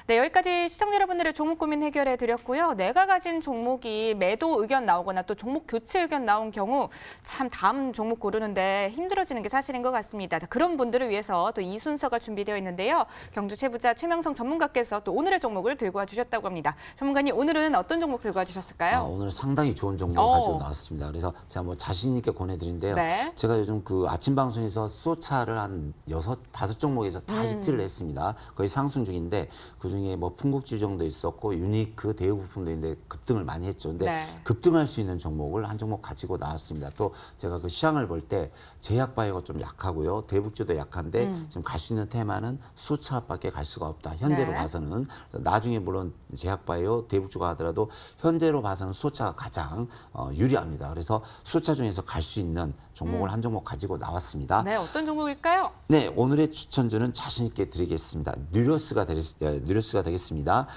네, 여기까지 시청자 여러분들의 종목 고민 해결해 드렸고요. 내가 가진 종목이 매도 의견 나오거나 또 종목 교체 의견 나온 경우 참 다음 종목 고르는데 힘들어지는 게 사실인 것 같습니다. 그런 분들을 위해서 또 이 순서가 준비되어 있는데요. 경주 최부자 최명성 전문가께서 또 오늘의 종목을 들고 와주셨다고 합니다. 전문가님, 오늘은 어떤 종목 들고 와주셨을까요? 오늘 상당히 좋은 종목을 가지고 나왔습니다. 그래서 제가 뭐 자신 있게 권해드린데요. 네. 제가 요즘 그 아침 방송에서 수소차를 한 5종목에서 다 히트를 했습니다. 거의 상승 중인데 그중에 뭐 풍국지정도 있었고 유니크 대우부품도 있는데 급등을 많이 했죠. 근데 네. 급등할 수 있는 종목을 한 종목 가지고 나왔습니다. 또 제가 그 시장을 볼 때 제약바이오가 좀 약하고요. 대북주도 약한데 지금 갈 수 있는 테마는 수소차밖에 갈 수가 없다. 현재로 네. 봐서는. 나중에 물론 제약바이오, 대북주가 하더라도 현재로 봐서는 수소차가 가장 유리합니다. 그래서 수소차 중에서 갈 수 있는 종목을 한 종목 가지고 나왔습니다. 네, 어떤 종목일까요? 네, 오늘의 추천주는 자신 있게 드리겠습니다. 뉴로스가 되겠습니다.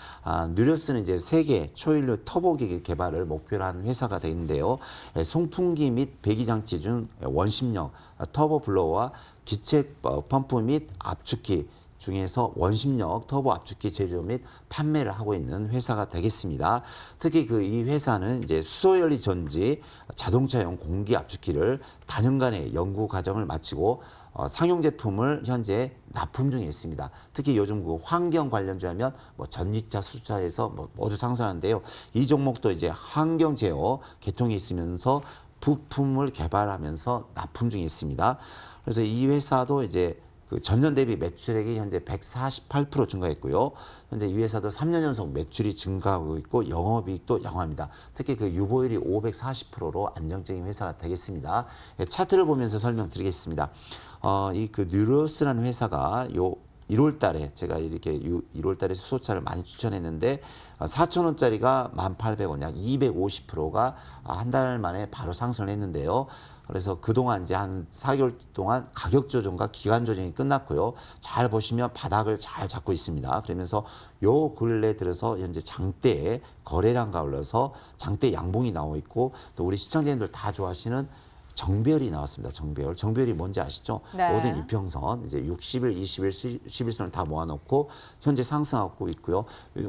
뉴로스는 이제 세계 초일류 터보기기 개발을 목표로 한 회사가 되는데요. 송풍기 및 배기장치 중 원심력 터보 블로어와 기체 펌프 및 압축기 중에서 원심력 터보 압축기 제조 및 판매를 하고 있는 회사가 되겠습니다. 특히 이 회사는 이제 수소연료 전지 자동차용 공기 압축기를 다년간의 연구 과정을 마치고 상용 제품을 현재 납품 중에 있습니다. 특히 요즘 그 환경 관련주 하면 뭐 전기차, 수소차에서 뭐 모두 상승하는데요. 이 종목도 이제 환경 제어 개통이 있으면서 부품을 개발하면서 납품 중에 있습니다. 그래서 이 회사도 이제 그 전년 대비 매출액이 현재 148% 증가했고요. 현재 이 회사도 3년 연속 매출이 증가하고 있고 영업이익도 양호합니다. 특히 그 유보율이 540%로 안정적인 회사가 되겠습니다. 차트를 보면서 설명드리겠습니다. 이 그 뉴로스라는 회사가 요 1월 달에 제가 이렇게 1월 달에 수소차를 많이 추천했는데 4,000원짜리가 1,800원, 약 250%가 한 달 만에 바로 상승을 했는데요. 그래서 그동안 이제 한 4개월 동안 가격 조정과 기간 조정이 끝났고요. 잘 보시면 바닥을 잘 잡고 있습니다. 그러면서 요 근래 들어서 현재 장대에 거래량가 올라서 장대 양봉이 나오고 있고 또 우리 시청자님들 다 좋아하시는 정배열이 나왔습니다. 정배열. 정배열이 뭔지 아시죠? 네. 모든 이평선 이제 60일, 20일, 11선을 다 모아놓고 현재 상승하고 있고요.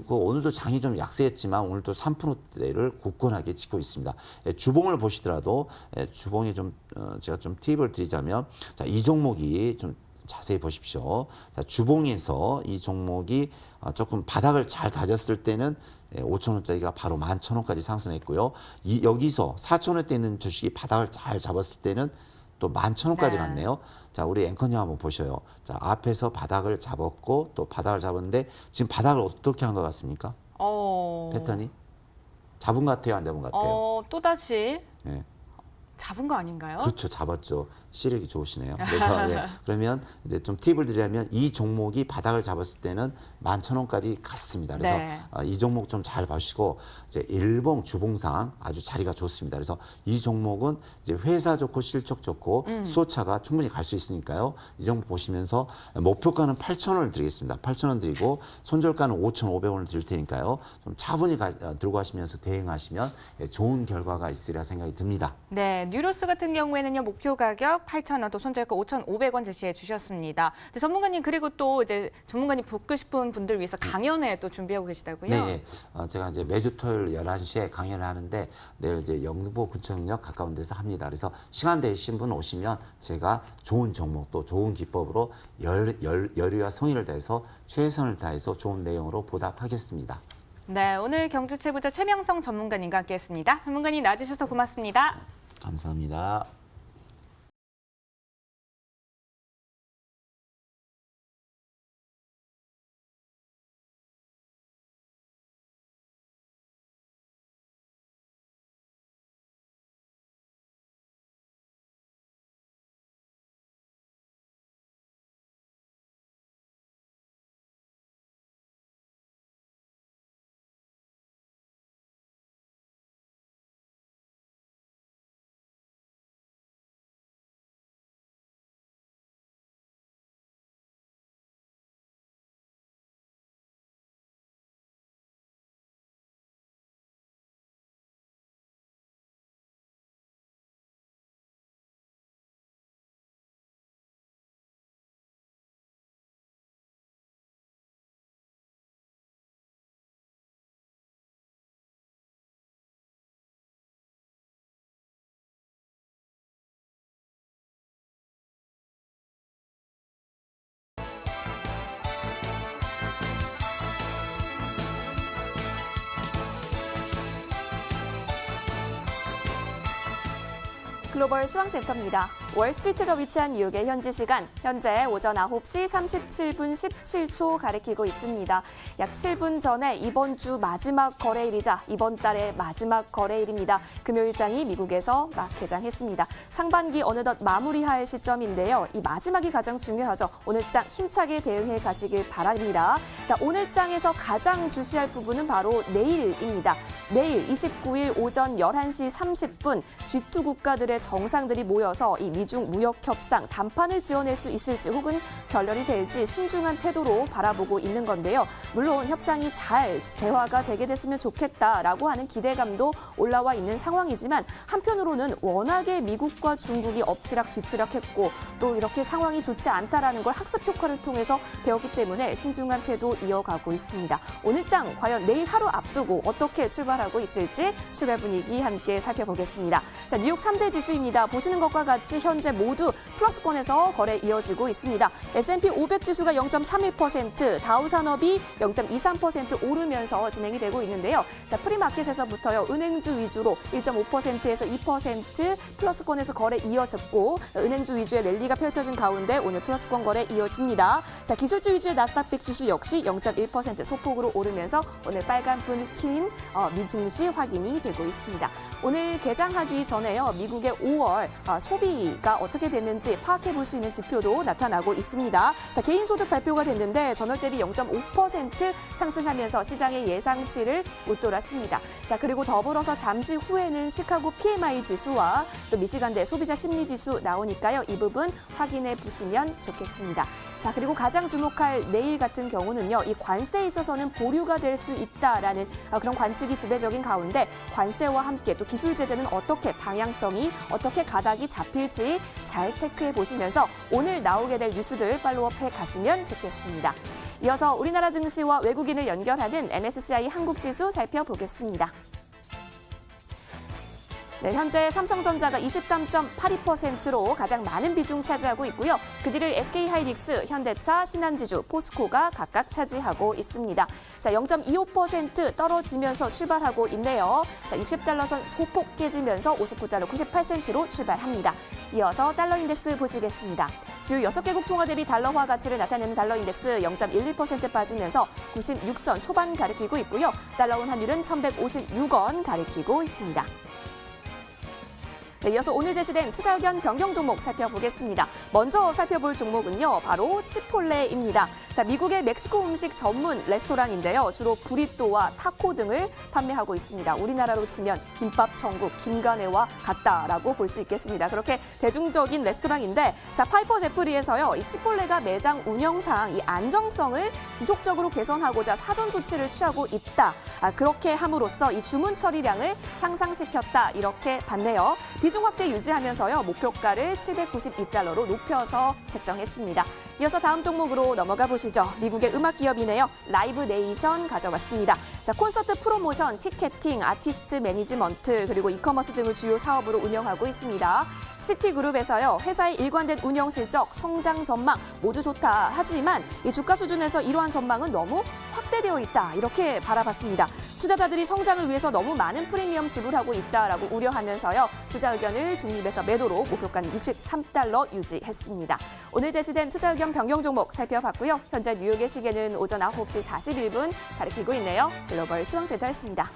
오늘도 장이 좀 약세했지만 오늘도 3%대를 굳건하게 지고 있습니다. 주봉을 보시더라도 주봉이 좀 제가 좀 팁을 드리자면 자, 이 종목이 좀 자세히 보십시오. 자, 주봉에서 이 종목이 조금 바닥을 잘 다졌을 때는 5,000원짜리가 바로 11,000원까지 상승했고요. 여기서 4,000원대 있는 주식이 바닥을 잘 잡았을 때는 또 11,000원까지 네. 갔네요. 자, 우리 앵커님 한번 보셔요. 자, 앞에서 바닥을 잡았고 또 바닥을 잡았는데 지금 바닥을 어떻게 한 것 같습니까? 패턴이? 잡은 것 같아요? 안 잡은 것 같아요? 또다시 네. 잡은 거 아닌가요? 그렇죠. 잡았죠. 시력이 좋으시네요. 그래서 그러면 이제 좀 팁을 드리자면 이 종목이 바닥을 잡았을 때는 11,000원까지 갔습니다. 그래서 네. 이 종목 좀 잘 보시고 이제 일봉 주봉상 아주 자리가 좋습니다. 그래서 이 종목은 이제 회사 좋고 실적 좋고 수소차가 충분히 갈 수 있으니까요. 이 종목 보시면서 목표가는 8,000원을 드리겠습니다. 8,000원 드리고 손절가는 5,500원을 드릴 테니까요. 좀 차분히 들고 가시면서 대응하시면 좋은 결과가 있으리라 생각이 듭니다. 네, 뉴로스 같은 경우에는요, 목표 가격 8,000원, 또 손절가 5,500원 제시해 주셨습니다. 근데 전문가님, 그리고 또 이제 전문가님 뵙고 싶은 분들 위해서 강연회 또 준비하고 계시다고요? 네, 제가 이제 매주 토요일 11시에 강연을 하는데 내일 이제 영등포 군청역 가까운 데서 합니다. 그래서 시간 되신 분 오시면 제가 좋은 종목 또 좋은 기법으로 열의와 성의를 다해서 최선을 다해서 좋은 내용으로 보답하겠습니다. 네, 오늘 경주최부자 최명성 전문가님과 함께했습니다. 전문가님 나와주셔서 고맙습니다. 감사합니다. 글로벌 수강센터입니다. 월스트리트가 위치한 뉴욕의 현지 시간, 현재 오전 9시 37분 17초 가리키고 있습니다. 약 7분 전에 이번 주 마지막 거래일이자 이번 달의 마지막 거래일입니다. 금요일장이 미국에서 막 개장했습니다. 상반기 어느덧 마무리할 시점인데요. 이 마지막이 가장 중요하죠. 오늘 장 힘차게 대응해 가시길 바랍니다. 자, 오늘 장에서 가장 주시할 부분은 바로 내일입니다. 내일 29일 오전 11시 30분 G2 국가들의 정상들이 모여서 이 미중 무역 협상 단판을 지어낼 수 있을지 혹은 결렬이 될지 신중한 태도로 바라보고 있는 건데요. 물론 협상이 잘 대화가 재개됐으면 좋겠다라고 하는 기대감도 올라와 있는 상황이지만 한편으로는 워낙에 미국과 중국이 엎치락 뒤치락했고 또 이렇게 상황이 좋지 않다라는 걸 학습 효과를 통해서 배웠기 때문에 신중한 태도 이어가고 있습니다. 오늘 장 과연 내일 하루 앞두고 어떻게 출발하고 있을지 출발 분위기 함께 살펴보겠습니다. 자, 뉴욕 3대 지수입니다. 모습입니다. 보시는 것과 같이 현재 모두 플러스권에서 거래 이어지고 있습니다. S&P 500 지수가 0.31%, 다우산업이 0.23% 오르면서 진행이 되고 있는데요. 자, 프리마켓에서부터요. 은행주 위주로 1.5%에서 2% 플러스권에서 거래 이어졌고 은행주 위주의 랠리가 펼쳐진 가운데 오늘 플러스권 거래 이어집니다. 자, 기술주 위주의 나스닥 100 지수 역시 0.1% 소폭으로 오르면서 오늘 빨간불 킨 미증시 확인이 되고 있습니다. 오늘 개장하기 전에요. 미국의 5월 소비가 어떻게 됐는지 파악해 볼 수 있는 지표도 나타나고 있습니다. 자, 개인소득 발표가 됐는데 전월 대비 0.5% 상승하면서 시장의 예상치를 웃돌았습니다. 자, 그리고 더불어서 잠시 후에는 시카고 PMI 지수와 또 미시간대 소비자 심리 지수 나오니까요. 이 부분 확인해 보시면 좋겠습니다. 자, 그리고 가장 주목할 내일 같은 경우는요. 이 관세에 있어서는 보류가 될 수 있다라는 그런 관측이 지배적인 가운데 관세와 함께 또 기술 제재는 어떻게 방향성이 어떻게 가닥이 잡힐지 잘 체크해 보시면서 오늘 나오게 될 뉴스들 팔로우업해 가시면 좋겠습니다. 이어서 우리나라 증시와 외국인을 연결하는 MSCI 한국지수 살펴보겠습니다. 네, 현재 삼성전자가 23.82%로 가장 많은 비중 차지하고 있고요. 그 뒤를 SK하이닉스, 현대차, 신한지주, 포스코가 각각 차지하고 있습니다. 자, 0.25% 떨어지면서 출발하고 있네요. 자, 60달러선 소폭 깨지면서 59달러 98센트로 출발합니다. 이어서 달러 인덱스 보시겠습니다. 주요 6개국 통화 대비 달러화 가치를 나타내는 달러 인덱스 0.11% 빠지면서 96선 초반 가리키고 있고요. 달러원 환율은 1,156원 가리키고 있습니다. 네, 이어서 오늘 제시된 투자 의견 변경 종목 살펴보겠습니다. 먼저 살펴볼 종목은요, 바로 치폴레입니다. 자, 미국의 멕시코 음식 전문 레스토랑인데요. 주로 브리또와 타코 등을 판매하고 있습니다. 우리나라로 치면 김밥 천국, 김가네와 같다라고 볼 수 있겠습니다. 그렇게 대중적인 레스토랑인데, 자, 파이퍼 제프리에서요, 이 치폴레가 매장 운영상 이 안정성을 지속적으로 개선하고자 사전 조치를 취하고 있다. 그렇게 함으로써 이 주문 처리량을 향상시켰다. 이렇게 봤네요. 비중 확대 유지하면서요. 목표가를 792달러로 높여서 책정했습니다. 이어서 다음 종목으로 넘어가 보시죠. 미국의 음악 기업이네요. 라이브 네이션 가져왔습니다. 자, 콘서트 프로모션, 티켓팅, 아티스트 매니지먼트, 그리고 이커머스 등을 주요 사업으로 운영하고 있습니다. 시티그룹에서요. 회사의 일관된 운영 실적, 성장 전망 모두 좋다. 하지만 이 주가 수준에서 이러한 전망은 너무 확대되어 있다. 이렇게 바라봤습니다. 투자자들이 성장을 위해서 너무 많은 프리미엄 지불하고 있다라고 우려하면서요. 투자 의견을 중립에서 매도로 목표가는 63달러 유지했습니다. 오늘 제시된 투자 의견 변경 종목 살펴봤고요. 현재 뉴욕의 시계는 오전 9시 41분 가리키고 있네요. 글로벌 시황센터였습니다.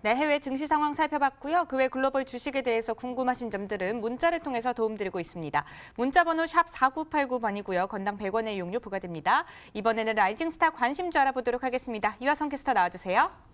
네, 해외 증시 상황 살펴봤고요. 그 외 글로벌 주식에 대해서 궁금하신 점들은 문자를 통해서 도움드리고 있습니다. 문자 번호 샵 4989번이고요. 건당 100원의 이용료 부과됩니다. 이번에는 라이징스타 관심주 알아보도록 하겠습니다. 이화성 캐스터 나와주세요.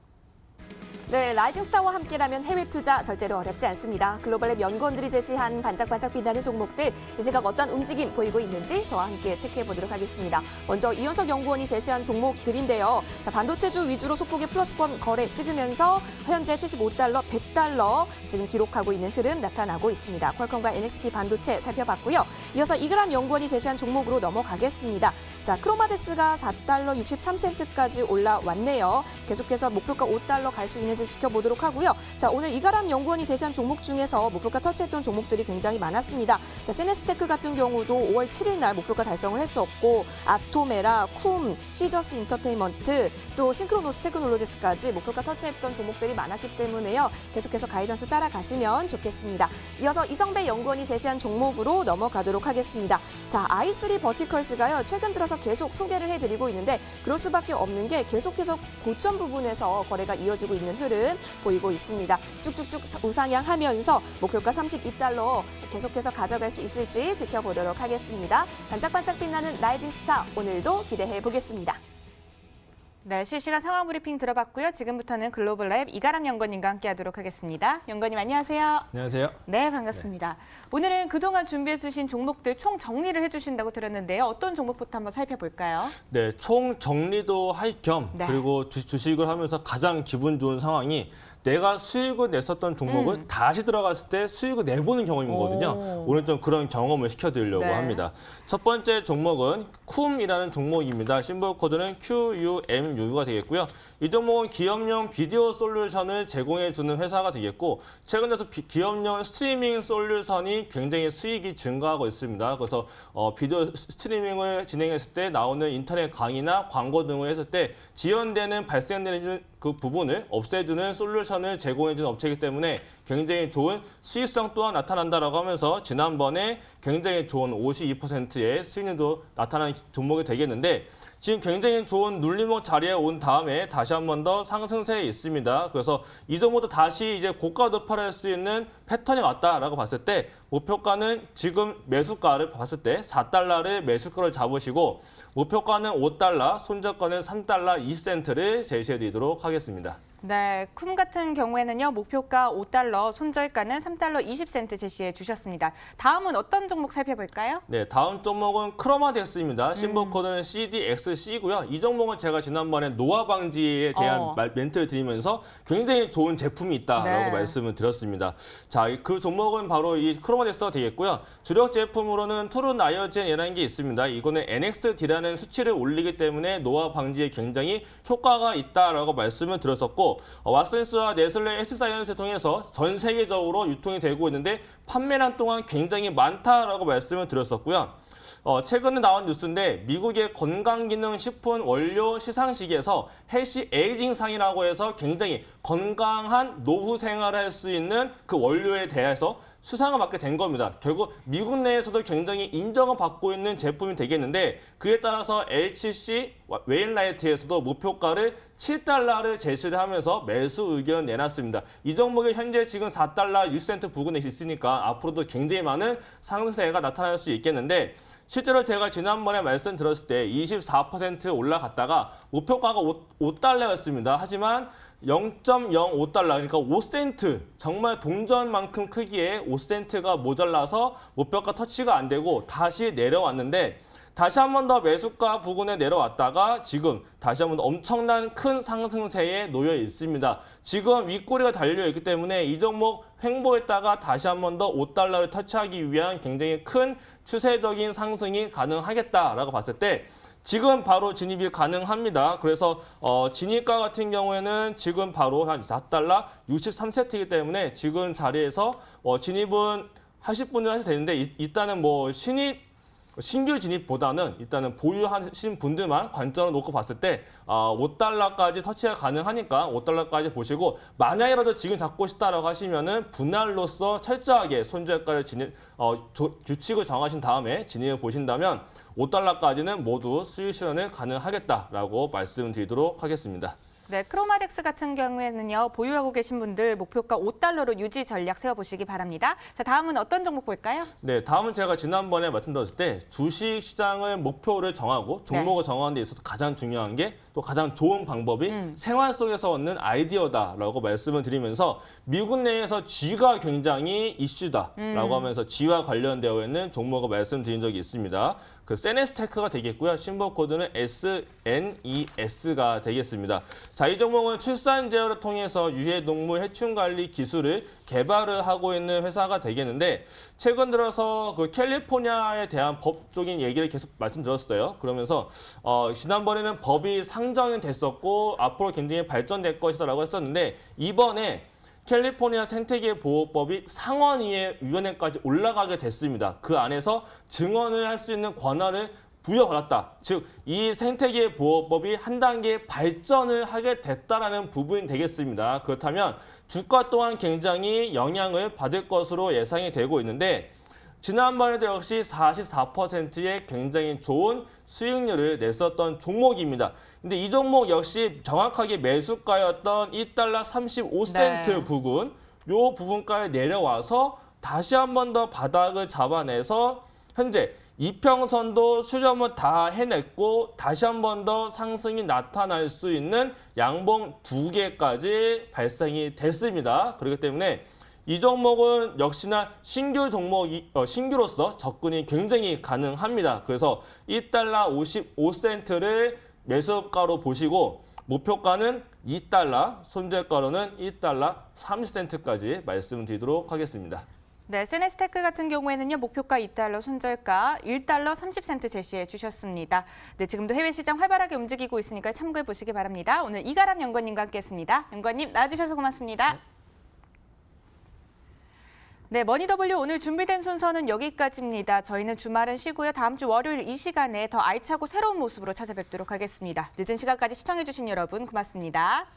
네, 라이징스타와 함께라면 해외 투자 절대로 어렵지 않습니다. 글로벌의 명건들이 제시한 반짝반짝 빛나는 종목들, 이 시각 어떤 움직임 보이고 있는지 저와 함께 체크해 보도록 하겠습니다. 먼저 이현석 연구원이 제시한 종목들인데요. 자, 반도체주 위주로 소폭의 플러스권 거래 찍으면서 현재 75달러, 100달러 지금 기록하고 있는 흐름 나타나고 있습니다. 퀄컴과 NXP 반도체 살펴봤고요. 이어서 이그람 연구원이 제시한 종목으로 넘어가겠습니다. 자, 크로마덱스가 4달러 63센트까지 올라왔네요. 계속해서 목표가 5달러 갈 수 있는지 지켜보도록 하고요. 자, 오늘 이가람 연구원이 제시한 종목 중에서 목표가 터치했던 종목들이 굉장히 많았습니다. 자, 세네스테크 같은 경우도 5월 7일 날 목표가 달성을 했었고, 아토메라, 쿰, 시저스 인터테인먼트, 또 싱크로노스 테크놀로지스까지 목표가 터치했던 종목들이 많았기 때문에요. 계속해서 가이던스 따라가시면 좋겠습니다. 이어서 이성배 연구원이 제시한 종목으로 넘어가도록 하겠습니다. 자, i3 버티컬스가요. 최근 들어서 계속 소개를 해드리고 있는데 그럴 수밖에 없는 게 계속해서 고점 부분에서 거래가 이어지고 있는 흐름 보이고 있습니다. 쭉쭉쭉 우상향하면서 목표가 32달러 계속해서 가져갈 수 있을지 지켜보도록 하겠습니다. 반짝반짝 빛나는 라이징 스타 오늘도 기대해 보겠습니다. 네, 실시간 상황 브리핑 들어봤고요. 지금부터는 글로벌 랩 이가람 연구원님과 함께하도록 하겠습니다. 연구원님 안녕하세요. 안녕하세요. 네, 반갑습니다. 오늘은 그동안 준비해 주신 종목들 총 정리를 해주신다고 들었는데요. 어떤 종목부터 한번 살펴볼까요? 네, 총 정리도 할 겸 네. 그리고 주식을 하면서 가장 기분 좋은 상황이 내가 수익을 냈었던 종목을 다시 들어갔을 때 수익을 내보는 경험이거든요. 오. 오늘 좀 그런 경험을 시켜드리려고 네. 합니다. 첫 번째 종목은 쿰이라는 종목입니다. 심볼 코드는 QUMU가 되겠고요. 이 종목은 기업용 비디오 솔루션을 제공해주는 회사가 되겠고 최근 들어서 기업용 스트리밍 솔루션이 굉장히 수익이 증가하고 있습니다. 그래서 비디오 스트리밍을 진행했을 때 나오는 인터넷 강의나 광고 등을 했을 때 지연되는 발생되는 그 부분을 없애주는 솔루션을 제공해주는 업체이기 때문에 굉장히 좋은 수익성 또한 나타난다라고 하면서 지난번에 굉장히 좋은 52%의 수익률도 나타나는 종목이 되겠는데 지금 굉장히 좋은 눌림목 자리에 온 다음에 다시 한 번 더 상승세에 있습니다. 그래서 이 종목도 다시 이제 고가 도파를 할 수 있는 패턴이 왔다라고 봤을 때 목표가는 지금 매수가를 봤을 때 4달러를 매수가를 잡으시고 목표가는 5달러, 손절가는 3달러 20센트를 제시해 드리도록 하겠습니다. 네, 쿰 같은 경우에는요. 목표가 5달러, 손절가는 3달러 20센트 제시해 주셨습니다. 다음은 어떤 종목 살펴볼까요? 네, 다음 종목은 크로마덱스입니다. 심볼 코드는 CDXC고요. 이 종목은 제가 지난번에 노화 방지에 대한 멘트를 드리면서 굉장히 좋은 제품이 있다라고 네. 말씀을 드렸습니다. 자, 그 종목은 바로 이 크로마덱스가 되겠고요. 주력 제품으로는 투르나이어젠이라는 게 있습니다. 이거는 NXD라는 수치를 올리기 때문에 노화 방지에 굉장히 효과가 있다라고 말씀을 드렸었고 왓슨스와 네슬레 헬스사이언스를 통해서 전 세계적으로 유통이 되고 있는데 판매량 또한 굉장히 많다라고 말씀을 드렸었고요. 최근에 나온 뉴스인데 미국의 건강기능식품 원료 시상식에서 헬시 에이징상이라고 해서 굉장히 건강한 노후 생활을 할 수 있는 그 원료에 대해서 수상을 받게 된 겁니다. 결국 미국 내에서도 굉장히 인정을 받고 있는 제품이 되겠는데 그에 따라서 HC 웨인라이트에서도 목표가를 7달러를 제시를 하면서 매수 의견을 내놨습니다. 이 종목이 현재 지금 4달러 6센트 부근에 있으니까 앞으로도 굉장히 많은 상승세가 나타날 수 있겠는데 실제로 제가 지난번에 말씀드렸을 때 24% 올라갔다가 목표가가 5달러였습니다. 하지만 0.05달러, 그러니까 5센트, 정말 동전만큼 크기의 5센트가 모자라서 목표가 터치가 안 되고 다시 내려왔는데 다시 한 번 더 매수가 부근에 내려왔다가 지금 다시 한 번 엄청난 큰 상승세에 놓여 있습니다. 지금 윗꼬리가 달려있기 때문에 이 종목 횡보했다가 다시 한 번 더 5달러를 터치하기 위한 굉장히 큰 추세적인 상승이 가능하겠다라고 봤을 때 지금 바로 진입이 가능합니다. 그래서 진입가 같은 경우에는 지금 바로 한 4달러 63센트이기 때문에 지금 자리에서 진입은 하실 분은 하셔도 되는데 일단은 뭐 신규 진입보다는 일단은 보유하신 분들만 관점을 놓고 봤을 때 5달러까지 터치가 가능하니까 5달러까지 보시고 만약이라도 지금 잡고 싶다라고 하시면은 분할로서 철저하게 손절가를 규칙을 정하신 다음에 진입을 보신다면 5달러까지는 모두 수익 실현을 가능하겠다라고 말씀드리도록 하겠습니다. 네, 크로마덱스 같은 경우에는요. 보유하고 계신 분들 목표가 5달러로 유지 전략 세워보시기 바랍니다. 자, 다음은 어떤 종목 볼까요? 네, 다음은 제가 지난번에 말씀드렸을 때 주식 시장을 목표를 정하고 종목을 정하는 데 있어서 가장 중요한 게 또 가장 좋은 방법이 생활 속에서 얻는 아이디어다라고 말씀을 드리면서 미국 내에서 G가 굉장히 이슈다라고 하면서 G와 관련되어 있는 종목을 말씀드린 적이 있습니다. 그 세네스테크가 되겠고요. 심볼 코드는 SNES가 되겠습니다. 자, 이 종목은 출산 제어를 통해서 유해동물 해충 관리 기술을 개발을 하고 있는 회사가 되겠는데 최근 들어서 그 캘리포니아에 대한 법적인 얘기를 계속 말씀드렸어요. 그러면서 지난번에는 법이 상정이 됐었고 앞으로 굉장히 발전될 것이다라고 했었는데 이번에 캘리포니아 생태계 보호법이 상원위원회까지 올라가게 됐습니다. 그 안에서 증언을 할 수 있는 권한을 부여받았다. 즉, 이 생태계 보호법이 한 단계 발전을 하게 됐다라는 부분이 되겠습니다. 그렇다면 주가 또한 굉장히 영향을 받을 것으로 예상이 되고 있는데 지난번에도 역시 44%의 굉장히 좋은 수익률을 냈었던 종목입니다. 근데 이 종목 역시 정확하게 매수가였던 1달러 35센트 부근, 요 부분까지 내려와서 다시 한 번 더 바닥을 잡아내서 현재 이평선도 수렴을 다 해냈고 다시 한 번 더 상승이 나타날 수 있는 양봉 2개까지 발생이 됐습니다. 그렇기 때문에 이 종목은 역시나 신규 종목이 신규로서 접근이 굉장히 가능합니다. 그래서 1달러 55센트를 매수가로 보시고 목표가는 2달러, 손절가로는 1달러 30센트까지 말씀드리도록 하겠습니다. 네, 세네스테크 같은 경우에는요, 목표가 2달러, 손절가 1달러 30센트 제시해 주셨습니다. 네, 지금도 해외 시장 활발하게 움직이고 있으니까 참고해 보시기 바랍니다. 오늘 이가람 연구원님과 함께했습니다. 연구원님 나와주셔서 고맙습니다. 네, 머니더블유 오늘 준비된 순서는 여기까지입니다. 저희는 주말은 쉬고요. 다음 주 월요일 이 시간에 더 알차고 새로운 모습으로 찾아뵙도록 하겠습니다. 늦은 시간까지 시청해주신 여러분 고맙습니다.